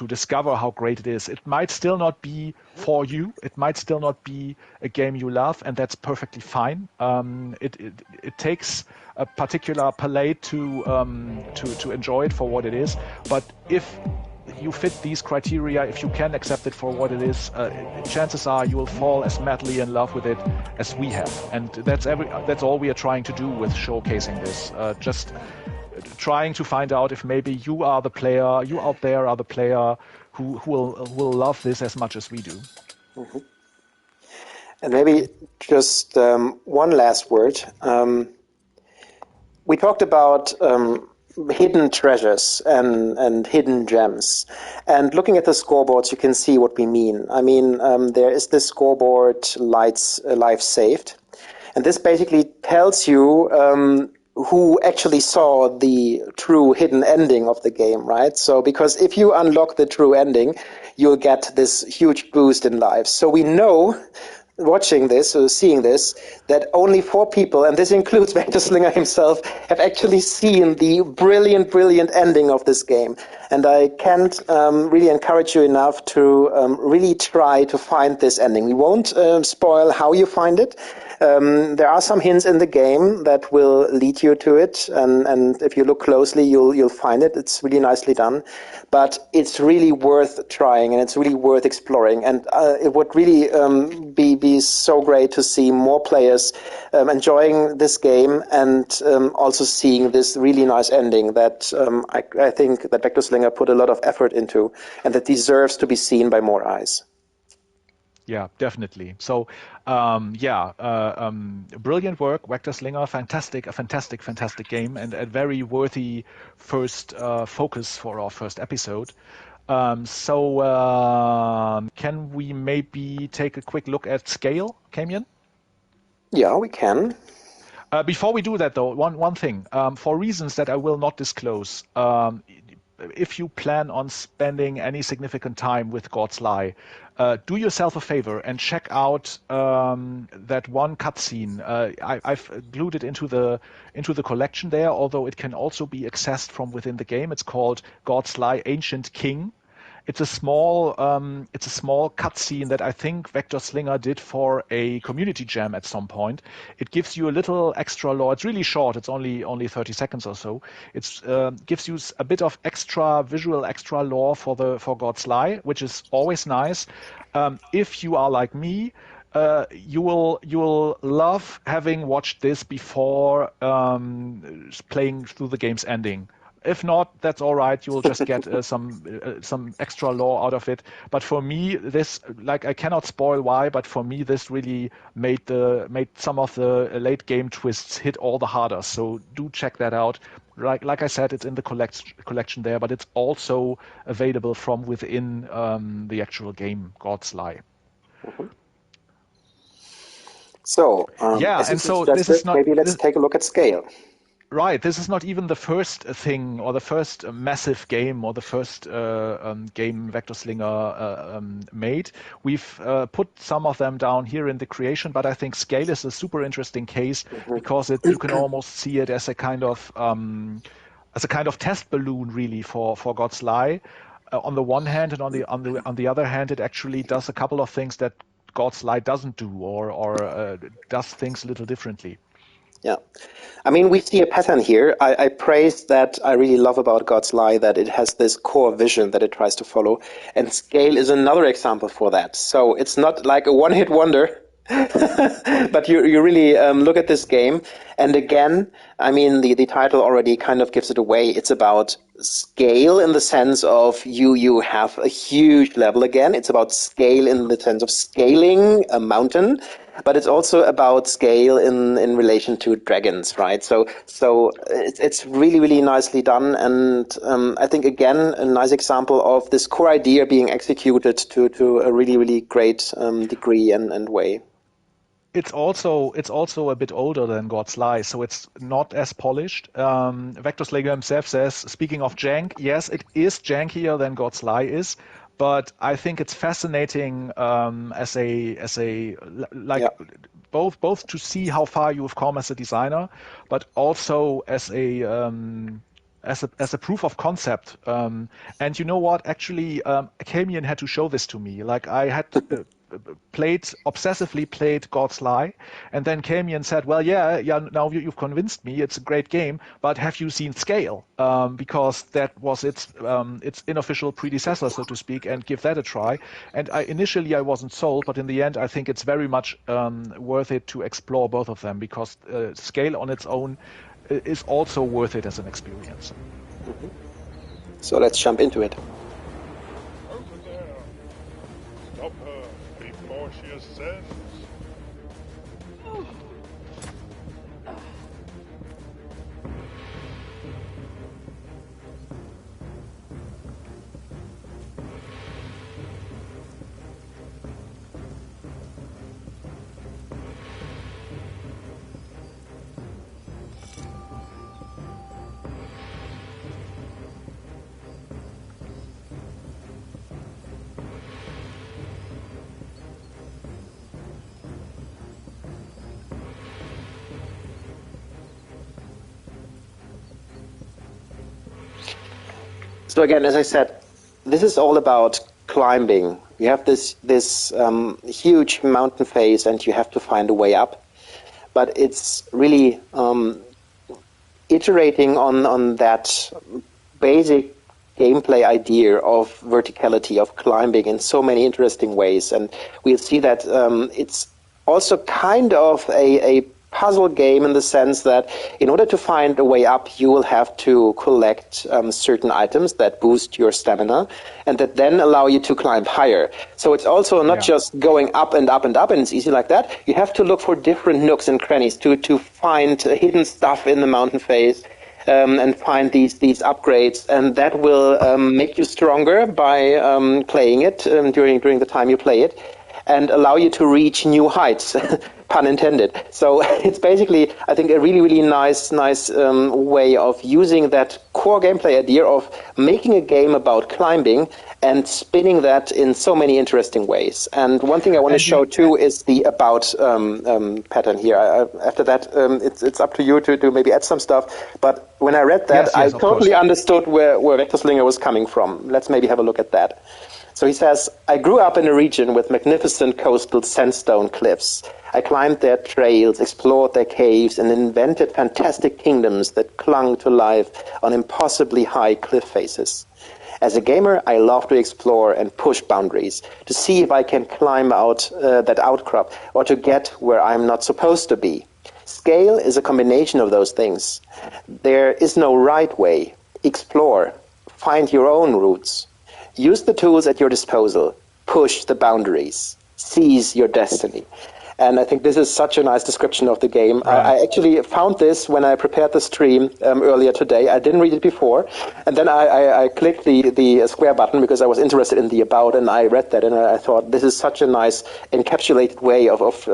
discover how great it is. It might still not be for you. It might still not be a game you love, and that's perfectly fine. It takes a particular palate to enjoy it for what it is. But if you fit these criteria, if you can accept it for what it is, chances are you will fall as madly in love with it as we have. And that's all we are trying to do with showcasing this. Just trying to find out if maybe you out there are the player who will love this as much as we do. Mm-hmm. And maybe just one last word. We talked about hidden treasures and hidden gems. And looking at the scoreboards, you can see what we mean. I mean, there is this scoreboard, life saved. And this basically tells you who actually saw the true hidden ending of the game, right? So, because if you unlock the true ending, you'll get this huge boost in life. So we know, watching this or seeing this, that only 4 people, and this includes VectorSlinger himself, have actually seen the brilliant ending of this game. And I can't really encourage you enough to really try to find this ending. We won't spoil how you find it. There are some hints in the game that will lead you to it, and if you look closely, you'll find it. It's really nicely done, but it's really worth trying, and it's really worth exploring. And it would really be so great to see more players enjoying this game and also seeing this really nice ending that I think that VectorSlinger put a lot of effort into, and that deserves to be seen by more eyes. Yeah, definitely. So, brilliant work, VectorSlinger. A fantastic game, and a very worthy first focus for our first episode. Can we maybe take a quick look at scale, Camion? Yeah, we can. Before we do that, though, one thing. For reasons that I will not disclose, if you plan on spending any significant time with God's Lie, do yourself a favor and check out that one cutscene. I've glued it into the collection there, although it can also be accessed from within the game. It's called God's Lie Ancient King. It's a small cutscene that I think VectorSlinger did for a community jam at some point. It gives you a little extra lore. It's really short. It's only 30 seconds or so. It gives you a bit of extra lore for God's Lie, which is always nice. If you are like me, you will love having watched this before playing through the game's ending. If not, that's all right. You will just get some extra lore out of it. But for me, this, like, I cannot spoil why, but for me, this really made some of the late game twists hit all the harder. So do check that out. Like I said, it's in the collection there, but it's also available from within the actual game, God's Lie. Mm-hmm. So maybe let's take a look at scale. Right, this is not even the first thing or the first massive game or the first game VectorSlinger made. We've put some of them down here in the creation, but I think scale is a super interesting case because you can almost see it as a kind of test balloon, really, for God's Lie. On the one hand, and on the other hand, it actually does a couple of things that God's Lie doesn't do, or does things a little differently. Yeah. I mean, we see a pattern here. I praise that I really love about God's Lie, that it has this core vision that it tries to follow. And scale is another example for that. So it's not like a one-hit wonder, but you really look at this game. And again, I mean, the title already kind of gives it away. It's about scale in the sense of you have a huge level again. It's about scale in the sense of scaling a mountain, but it's also about scale in relation to dragons, right? So it's really, really nicely done. And I think, again, a nice example of this core idea being executed to a really, really great degree and way. It's also a bit older than God's Lie, so it's not as polished. VectorSlinger himself says, speaking of jank, yes, it is jankier than God's Lie is, but I think it's fascinating as a like Yeah. both to see how far you have come as a designer, but also as a proof of concept. And you know what? Actually, Camion had to show this to me. Like I had obsessively played God's Lie, and then Camion said, "Well, yeah, now you've convinced me. It's a great game, but have you seen Scale? Because that was its unofficial predecessor, so to speak, and give that a try." And initially I wasn't sold, but in the end I think it's very much worth it to explore both of them, because Scale on its own is also worth it as an experience. Mm-hmm. So let's jump into it. Over there. Stop her before she ascends. So again, as I said, this is all about climbing. You have this huge mountain face, and you have to find a way up. But it's really iterating on that basic gameplay idea of verticality, of climbing in so many interesting ways. And we'll see that it's also kind of a puzzle game in the sense that in order to find a way up, you will have to collect certain items that boost your stamina and that then allow you to climb higher. So it's also not just going up and up and up, and it's easy like that. You have to look for different nooks and crannies to find hidden stuff in the mountain face. And find these upgrades, and that will make you stronger by playing it during the time you play it, and allow you to reach new heights, pun intended. So it's basically, I think, a really, really nice way of using that core gameplay idea of making a game about climbing and spinning that in so many interesting ways. And one thing I want to show too is the about pattern here. After that, it's up to you to maybe add some stuff. But when I read that, I totally understood where VectorSlinger was coming from. Let's maybe have a look at that. So he says, I grew up in a region with magnificent coastal sandstone cliffs. I climbed their trails, explored their caves, and invented fantastic kingdoms that clung to life on impossibly high cliff faces. As a gamer, I love to explore and push boundaries, to see if I can climb out that outcrop or to get where I'm not supposed to be. Scale is a combination of those things. There is no right way. Explore. Find your own routes. Use the tools at your disposal. Push the boundaries. Seize your destiny. And I think this is such a nice description of the game. Right. I actually found this when I prepared the stream earlier today. I didn't read it before. And then I clicked the square button because I was interested in the about, and I read that, and I thought this is such a nice encapsulated way of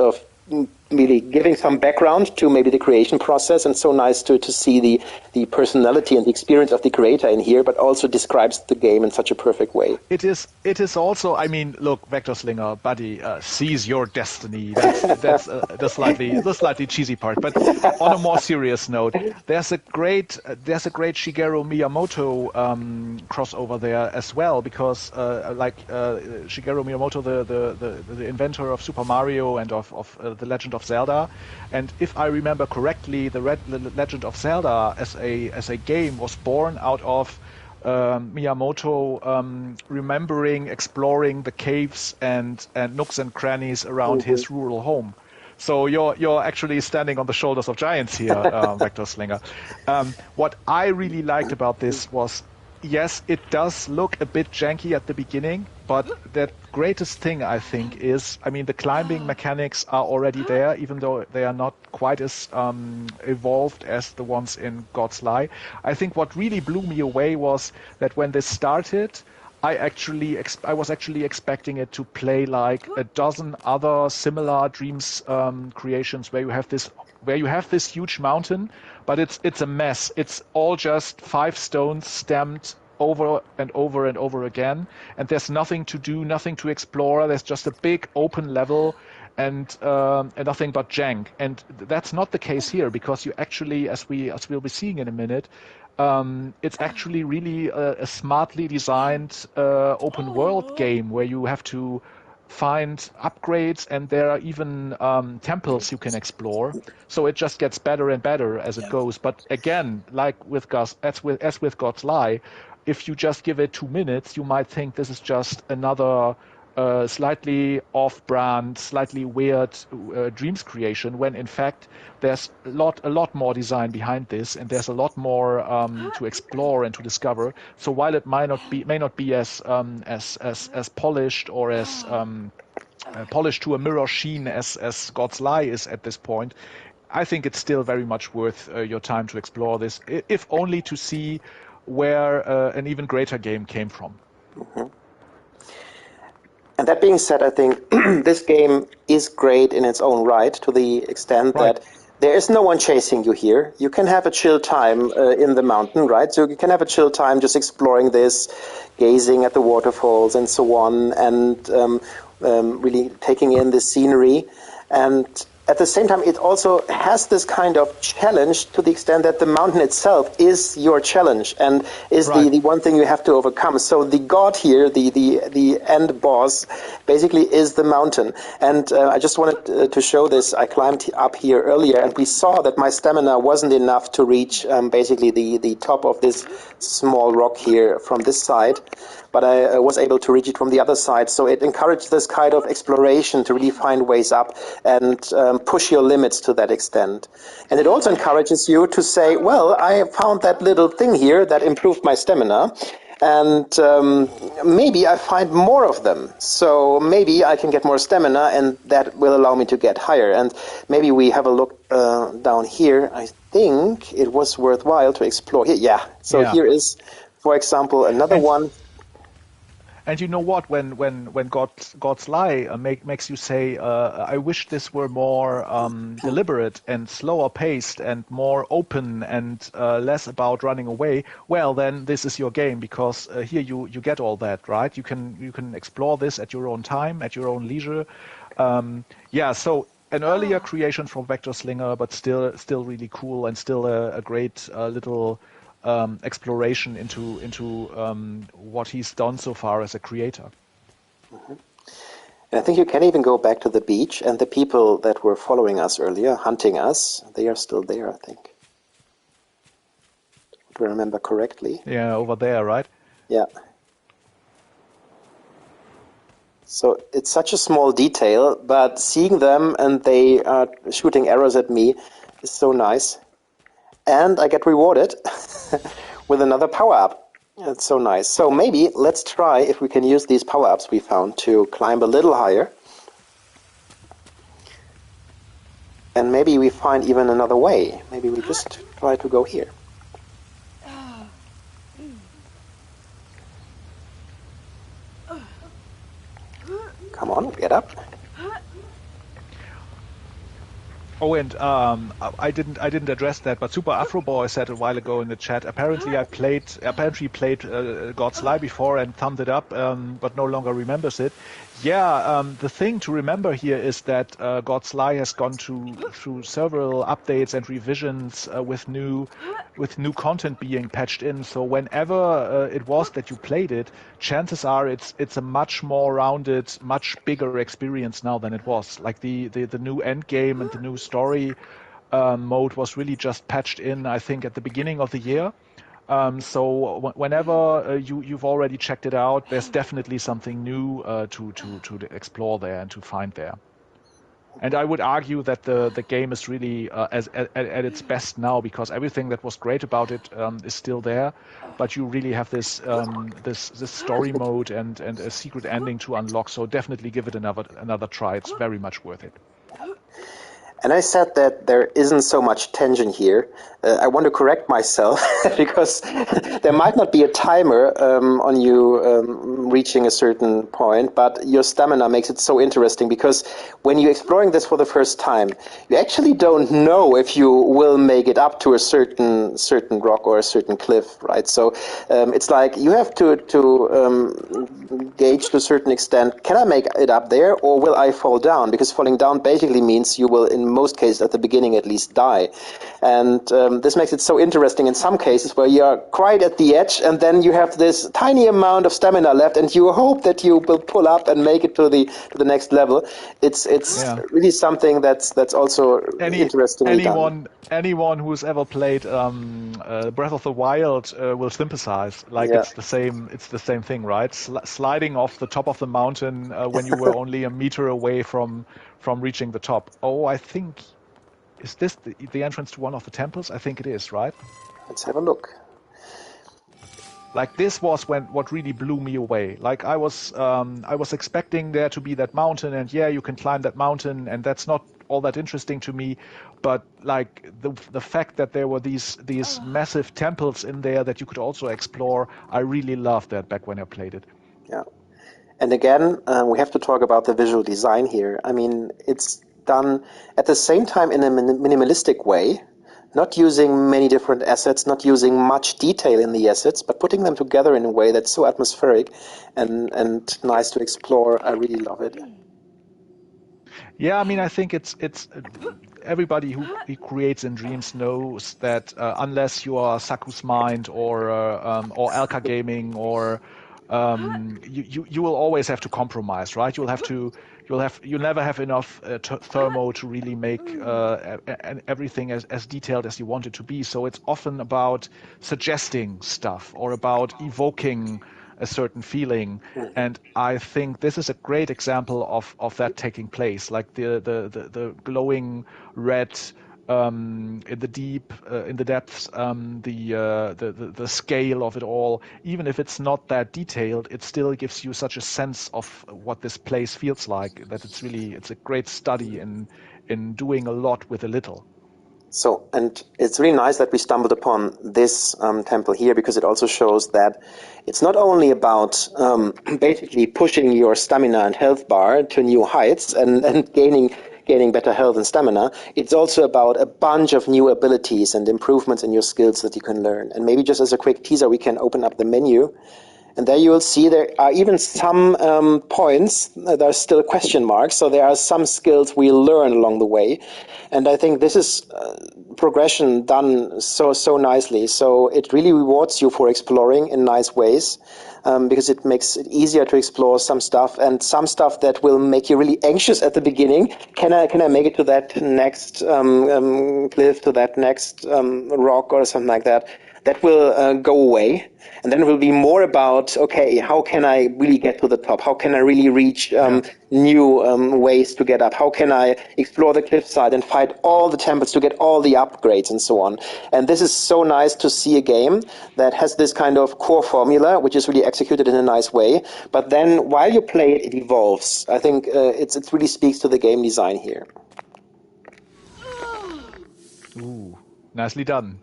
really giving some background to maybe the creation process, and so nice to see the personality and the experience of the creator in here, but also describes the game in such a perfect way. It is also, I mean, look, VectorSlinger, buddy, seize your destiny. That's the slightly cheesy part. But on a more serious note, there's a great Shigeru Miyamoto crossover there as well, because Shigeru Miyamoto, the inventor of Super Mario and of The Legend of Zelda, and if I remember correctly, the Legend of Zelda as a game was born out of Miyamoto remembering exploring the caves and nooks and crannies around his rural home. So you're actually standing on the shoulders of giants here, VectorSlinger. What I really liked about this was yes, it does look a bit janky at the beginning, but the greatest thing I think is, I mean, the climbing mechanics are already there, even though they are not quite as evolved as the ones in God's Lie. I think what really blew me away was that when this started, I was actually expecting it to play like a dozen other similar Dreams creations where you have this huge mountain, but it's a mess. It's all just 5 stones stamped over and over and over again, and there's nothing to do, nothing to explore. There's just a big open level and nothing but jank. And that's not the case here, because you actually, as we'll be seeing in a minute, it's actually really a smartly designed open world game where you have to find upgrades, and there are even temples you can explore. So it just gets better and better as it goes. But again, like as with God's Lie, if you just give it 2 minutes, you might think this is just another slightly off-brand, slightly weird Dreams creation, when in fact there's a lot more design behind this, and there's a lot more to explore and to discover. So while it may not be as polished or as polished to a mirror sheen as God's Lie is at this point, I think it's still very much worth your time to explore this, if only to see where an even greater game came from. Mm-hmm. And that being said, I think this game is great in its own right, to the extent that there is no one chasing you here. You can have a chill time in the mountain, right? So you can have a chill time just exploring this, gazing at the waterfalls and so on, and really taking in the scenery. And at the same time, it also has this kind of challenge, to the extent that the mountain itself is your challenge and is the one thing you have to overcome. So the god here, the end boss, basically is the mountain. And I just wanted to show this. I climbed up here earlier, and we saw that my stamina wasn't enough to reach basically the top of this small rock here from this side. But I was able to reach it from the other side. So it encouraged this kind of exploration to really find ways up and push your limits to that extent. And it also encourages you to say, well, I found that little thing here that improved my stamina, and maybe I find more of them. So maybe I can get more stamina, and that will allow me to get higher. And maybe we have a look down here. I think it was worthwhile to explore here. Yeah, so here is, for example, another one. And you know what? When God's Lie makes you say, I wish this were more deliberate and slower paced and more open and less about running away. Well, then this is your game, because here you get all that, right? You can explore this at your own time, at your own leisure. So an earlier creation from VectorSlinger, but still really cool, and still a great little exploration into what he's done so far as a creator. Mm-hmm. And I think you can even go back to the beach, and the people that were following us earlier, hunting us, they are still there, I think. If I remember correctly. Yeah, over there, right? Yeah. So it's such a small detail, but seeing them and they are shooting arrows at me is so nice. And I get rewarded with another power-up. That's so nice. So maybe let's try if we can use these power-ups we found to climb a little higher. And maybe we find even another way. Maybe we just try to go here. Come on, get up. Oh, and I didn't address that, but Super Afro Boy said a while ago in the chat. Apparently, played God's Lie before and thumbed it up, but no longer remembers it. Yeah, the thing to remember here is that God's Lie has gone through several updates and revisions with new content being patched in. So whenever it was that you played it, chances are it's a much more rounded, much bigger experience now than it was. Like the new end game and the new story mode was really just patched in, I think, at the beginning of the year. So whenever you've already checked it out, there's definitely something new to explore there and to find there. And I would argue that the game is really at its best now, because everything that was great about it is still there, but you really have this this story mode and a secret ending to unlock. So definitely give it another try. It's very much worth it. And I said that there isn't so much tension here. I want to correct myself because there might not be a timer on you reaching a certain point, but your stamina makes it so interesting, because when you're exploring this for the first time, you actually don't know if you will make it up to a certain rock or a certain cliff, right? So it's like you have to gauge to a certain extent, can I make it up there or will I fall down? Because falling down basically means you will, in most cases, at the beginning at least, die. And this makes it so interesting in some cases where you are quite at the edge and then you have this tiny amount of stamina left and you hope that you will pull up and make it to the next level. It's really something that's also interestingly done. Anyone who's ever played Breath of the Wild will sympathize. Like, Yeah. it's the same thing, right? Sliding off the top of the mountain when you were only a meter away from reaching the top. Oh, I think, is this the entrance to one of the temples? I think it is, right? Let's have a look. Like, this was what really blew me away. Like, I was expecting there to be that mountain, and yeah, you can climb that mountain, and that's not all that interesting to me. But like the fact that there were these massive temples in there that you could also explore, I really loved that back when I played it. Yeah. And again, we have to talk about the visual design here. I mean, it's done at the same time in a minimalistic way, not using many different assets, not using much detail in the assets, but putting them together in a way that's so atmospheric and nice to explore. I really love it. Yeah, I mean, I think it's everybody who creates in Dreams knows that unless you are Saku's Mind or Alka Gaming or you will always have to compromise, right? You'll never have enough thermo to really make everything as detailed as you want it to be. So it's often about suggesting stuff or about evoking a certain feeling. And I think this is a great example of that taking place, like the glowing red in the deep, in the depths, the scale of it all. Even if it's not that detailed, it still gives you such a sense of what this place feels like, that it's a great study in doing a lot with a little. So, and it's really nice that we stumbled upon this temple here, because it also shows that it's not only about basically pushing your stamina and health bar to new heights and gaining better health and stamina. It's also about a bunch of new abilities and improvements in your skills that you can learn. And maybe just as a quick teaser, we can open up the menu. And there you will see there are even some points that are still question marks. So there are some skills we learn along the way. And I think this is progression done so nicely. So it really rewards you for exploring in nice ways, because it makes it easier to explore some stuff, and some stuff that will make you really anxious at the beginning. Can I make it to that next cliff, to that next rock or something like that? That will go away. And then it will be more about, okay, how can I really get to the top? How can I really reach new ways to get up? How can I explore the cliffside and fight all the temples to get all the upgrades and so on? And this is so nice to see a game that has this kind of core formula, which is really executed in a nice way. But then while you play it, it evolves. I think it really speaks to the game design here. Ooh, nicely done.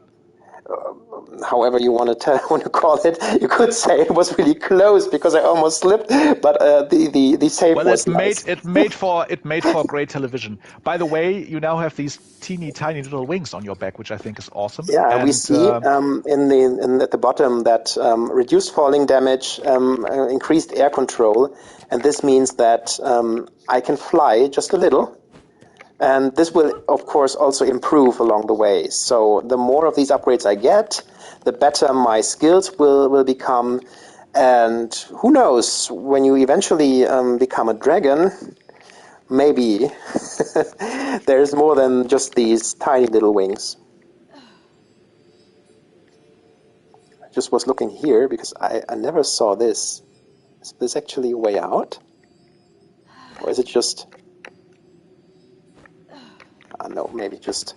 However you want to call it, you could say it was really close because I almost slipped. But the save was nice. It made for great television. By the way, you now have these teeny tiny little wings on your back, which I think is awesome. Yeah, and we see at the bottom that reduced falling damage, increased air control, and this means that I can fly just a little. And this will, of course, also improve along the way. So the more of these upgrades I get, the better my skills will become. And who knows, when you eventually become a dragon, maybe there's more than just these tiny little wings. I just was looking here because I never saw this. Is this actually a way out? Or is it just... no, maybe just...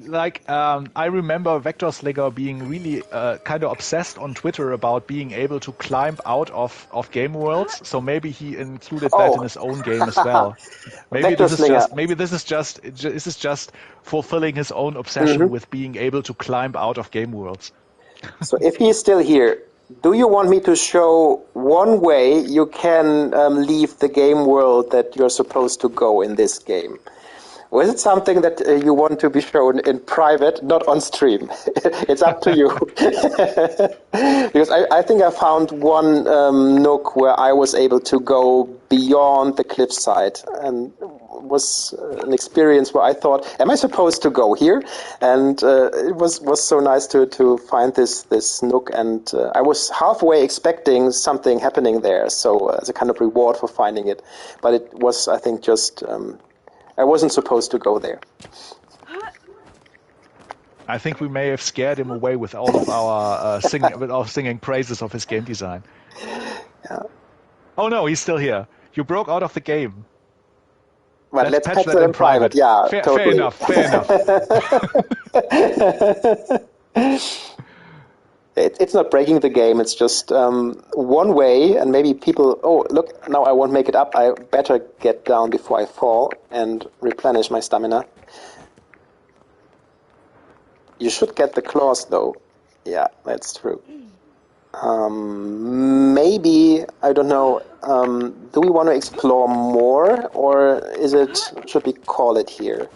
Like, I remember VectorSlinger being really kind of obsessed on Twitter about being able to climb out of game worlds. So maybe he included that in his own game as well. Maybe VectorSlinger. this is just fulfilling his own obsession with being able to climb out of game worlds. So if he's still here, do you want me to show one way you can leave the game world that you're supposed to go in this game? Or is it something that you want to be shown in private, not on stream? It's up to you. Because I think I found one nook where I was able to go beyond the cliffside, and was an experience where I thought, am I supposed to go here? And it was so nice to find this nook, and I was halfway expecting something happening there, so as a kind of reward for finding it. But it was, I think, just... I wasn't supposed to go there. I think we may have scared him away with all of our singing praises of his game design. Yeah. Oh no, he's still here. You broke out of the game. But let's patch that in private. Yeah, totally. Fair enough. It's not breaking the game. It's just one way, and maybe people... Oh, look, now I won't make it up. I better get down before I fall and replenish my stamina. You should get the claws, though. Yeah, that's true. Maybe, I don't know, do we want to explore more, or should we call it here?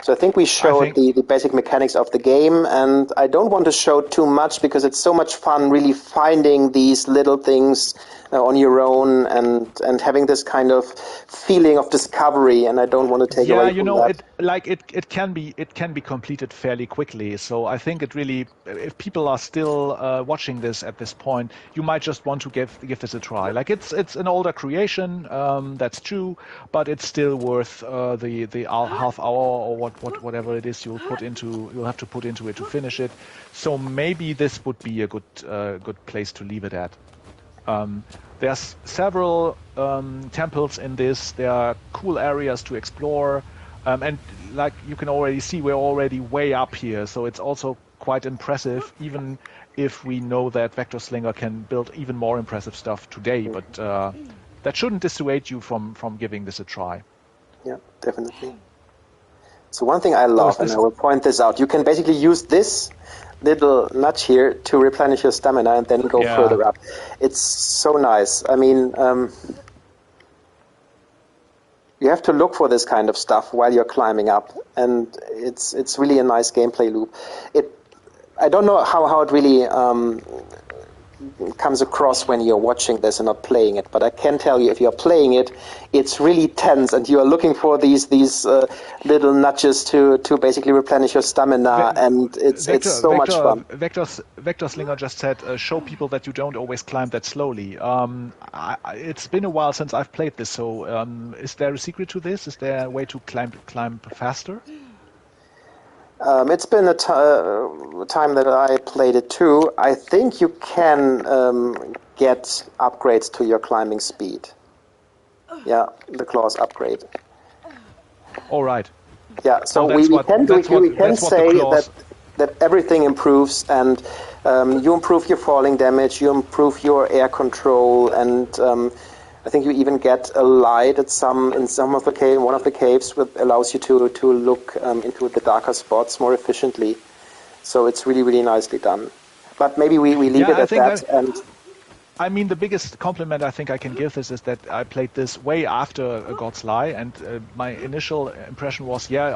So I think we showed the basic mechanics of the game, and I don't want to show too much because it's so much fun really finding these little things on your own and having this kind of feeling of discovery, and I don't want to take away from that. It can be completed fairly quickly. So I think it really, if people are still watching this at this point, you might just want to give this a try. Like it's an older creation, that's true, but it's still worth the half hour or whatever it is you'll have to put into it to finish it. So maybe this would be a good place to leave it at. There's several temples in this. There are cool areas to explore, and like you can already see, we're already way up here, so it's also quite impressive, even if we know that VectorSlinger can build even more impressive stuff today, but that shouldn't dissuade you from giving this a try. Yeah, definitely. So one thing I love, and I will point this out, you can basically use this little nudge here to replenish your stamina and then go further up. It's so nice. I mean, you have to look for this kind of stuff while you're climbing up, and it's really a nice gameplay loop. I don't know how it really comes across when you're watching this and not playing it, but I can tell you if you're playing it, it's really tense, and you are looking for these little nudges to basically replenish your stamina, and it's so much fun. VectorSlinger just said, show people that you don't always climb that slowly. It's been a while since I've played this, so is there a secret to this? Is there a way to climb faster? It's been a time that I played it too. I think you can get upgrades to your climbing speed. Yeah, the claws upgrade. All right. Yeah, so we can say that everything improves, and you improve your falling damage, you improve your air control, and I think you even get a light in one of the caves, which allows you to look into the darker spots more efficiently. So it's really, really nicely done. But maybe we leave it at that. I mean, the biggest compliment I think I can give this is that I played this way after God's Lie, and my initial impression was, I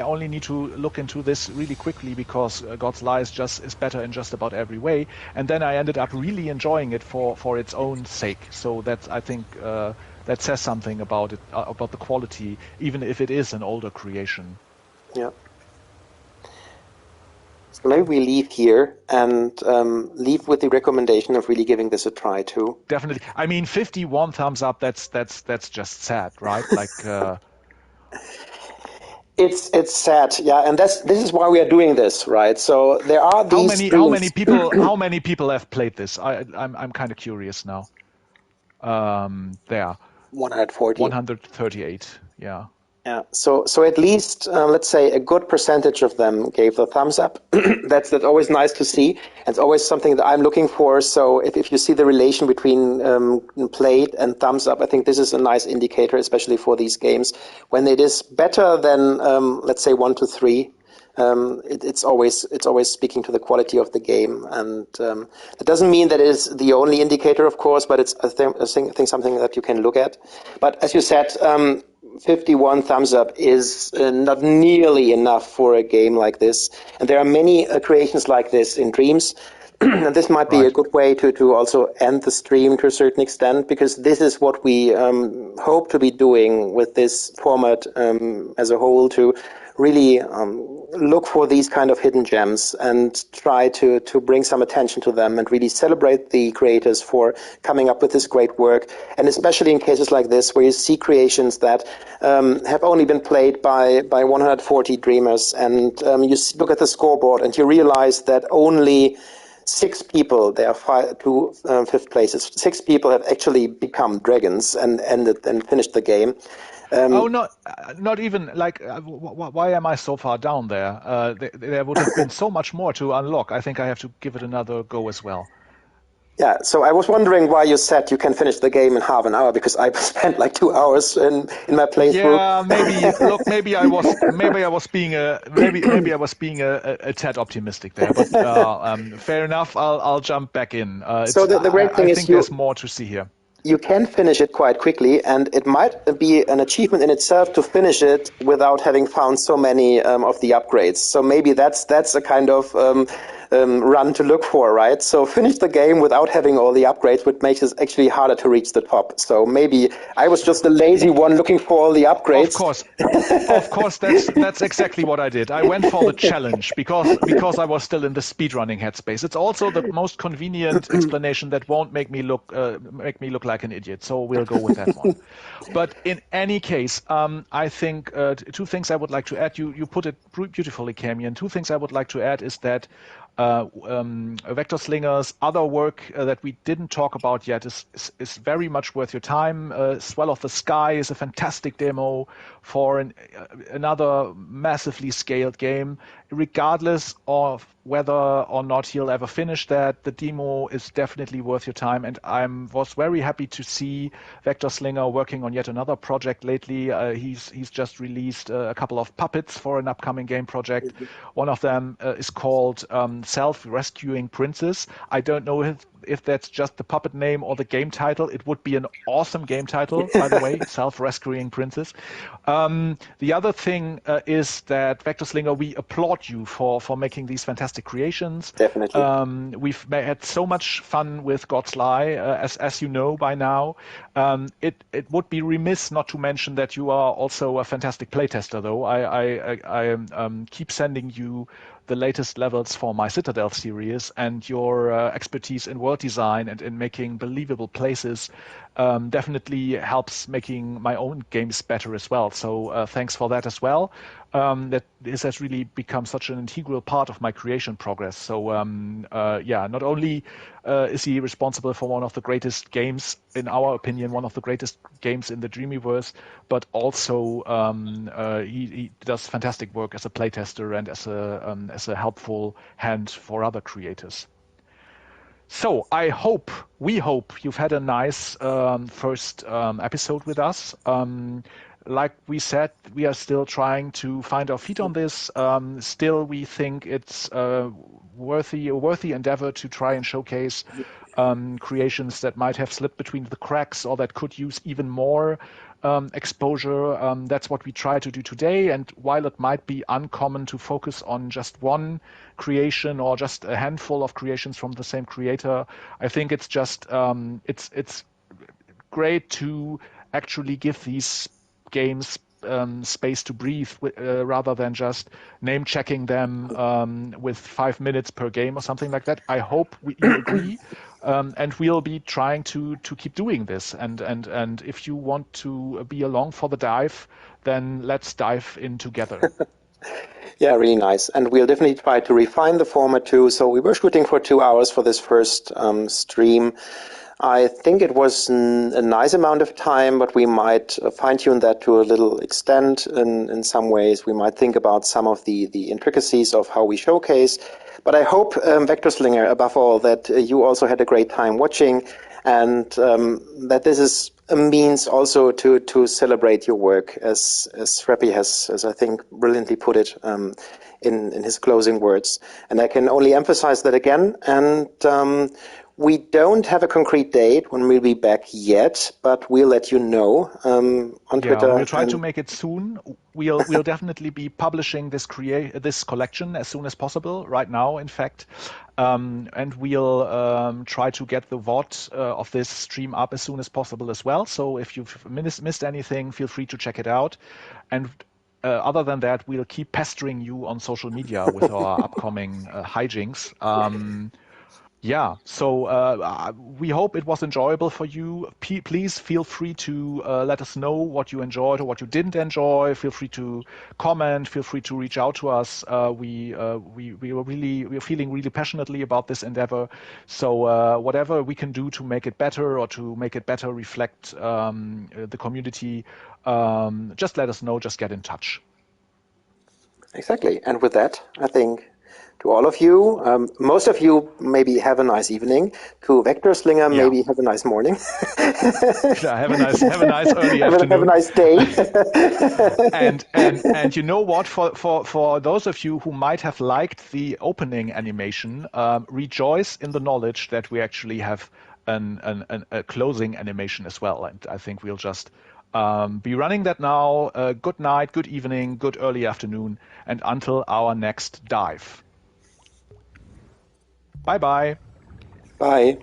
only need to look into this really quickly because God's Lie is better in just about every way, and then I ended up really enjoying it for its own sake. So that's, I think, that says something about it, about the quality, even if it is an older creation. Yeah. So maybe we leave here and leave with the recommendation of really giving this a try too. Definitely. I mean, 51 thumbs up. That's just sad, right? Like, it's sad, yeah. And this is why we are doing this, right? So there are these. How many people have played this? I'm kind of curious now. There. 140. 138. Yeah. Yeah, so at least let's say a good percentage of them gave the thumbs up. That's always nice to see. It's always something that I'm looking for. So if you see the relation between played and thumbs up, I think this is a nice indicator, especially for these games. When it is better than let's say 1 to 3, it's always speaking to the quality of the game, and it doesn't mean that it is the only indicator, of course, but it's I think something that you can look at. But as you said. 51 thumbs up is not nearly enough for a game like this. And there are many creations like this in Dreams. And this might be a good way to also end the stream to a certain extent, because this is what we hope to be doing with this format as a whole, to really look for these kind of hidden gems and try to bring some attention to them and really celebrate the creators for coming up with this great work. And especially in cases like this, where you see creations that have only been played by 140 dreamers, and you look at the scoreboard and you realize that only 6 people, there are 2 fifth places, 6 people have actually become dragons and finished the game. Not even like. Why am I so far down there? There would have been so much more to unlock. I think I have to give it another go as well. Yeah, so I was wondering why you said you can finish the game in half an hour, because I spent like 2 hours in my playthrough. Yeah, maybe I was being a tad optimistic there, but fair enough. I'll jump back in. So the great thing is there's more to see here. You can finish it quite quickly, and it might be an achievement in itself to finish it without having found so many of the upgrades. So maybe that's a kind of run to look for, right? So finish the game without having all the upgrades, which makes it actually harder to reach the top. So maybe I was just the lazy one looking for all the upgrades. Of course, that's exactly what I did. I went for the challenge because I was still in the speedrunning headspace. It's also the most convenient explanation that won't make me look like an idiot. So we'll go with that one. But in any case, I think 2 things I would like to add. You put it beautifully, Camion. 2 things I would like to add is that VectorSlinger's other work that we didn't talk about yet is very much worth your time. Swell of the Sky is a fantastic demo for another massively scaled game. Regardless of whether or not he'll ever finish that, the demo is definitely worth your time. And I was very happy to see VectorSlinger working on yet another project lately. He's just released a couple of puppets for an upcoming game project. One of them is called Self-Rescuing Princess. I don't know if that's just the puppet name or the game title. It would be an awesome game title, by the way, Self-Rescuing Princess. The other thing is that VectorSlinger, we applaud you for making these fantastic creations. Definitely. We've had so much fun with God's Lie, as you know by now. It would be remiss not to mention that you are also a fantastic playtester, though. I keep sending you the latest levels for my Citadel series, and your expertise in world design and in making believable places definitely helps making my own games better as well. So thanks for that as well. That this has really become such an integral part of my creation progress. So not only is he responsible for one of the greatest games, in our opinion, one of the greatest games in the Dreamiverse, but also he does fantastic work as a playtester and as a helpful hand for other creators. So we hope you've had a nice first episode with us. Like we said, we are still trying to find our feet on this. Still, we think it's a worthy endeavor to try and showcase creations that might have slipped between the cracks or that could use even more exposure. That's what we try to do today. And while it might be uncommon to focus on just one creation or just a handful of creations from the same creator, I think it's just it's great to actually give these games space to breathe rather than just name checking them with 5 minutes per game or something like that. I hope you agree. And we'll be trying to keep doing this. And if you want to be along for the dive, then let's dive in together. Yeah, really nice. And we'll definitely try to refine the format too. So we were shooting for 2 hours for this first stream. I think it was a nice amount of time, but we might fine-tune that to a little extent in some ways. We might think about some of the intricacies of how we showcase. But I hope, VectorSlinger, above all, that you also had a great time watching, and that this is a means also to celebrate your work, as Schreppy has, as I think, brilliantly put it in his closing words. And I can only emphasize that again. And we don't have a concrete date when we'll be back yet, but we'll let you know on Twitter. We'll try to make it soon. We'll definitely be publishing this collection as soon as possible. Right now, in fact, and we'll try to get the VOD of this stream up as soon as possible as well. So if you've missed anything, feel free to check it out. And other than that, we'll keep pestering you on social media with our upcoming hijinks. So we hope it was enjoyable for you. Please feel free to let us know what you enjoyed or what you didn't enjoy. Feel free to comment. Feel free to reach out to us. We're feeling really passionately about this endeavor. So whatever we can do to make it better or to make it better reflect the community, just let us know. Just get in touch. Exactly. And with that, I think, to all of you, most of you maybe have a nice evening. To VectorSlinger, maybe have a nice morning. Have a nice early afternoon. Have a nice day. and you know what? For those of you who might have liked the opening animation, rejoice in the knowledge that we actually have a closing animation as well. And I think we'll just be running that now. Good night, good evening, good early afternoon, and until our next dive. Bye-bye. Bye.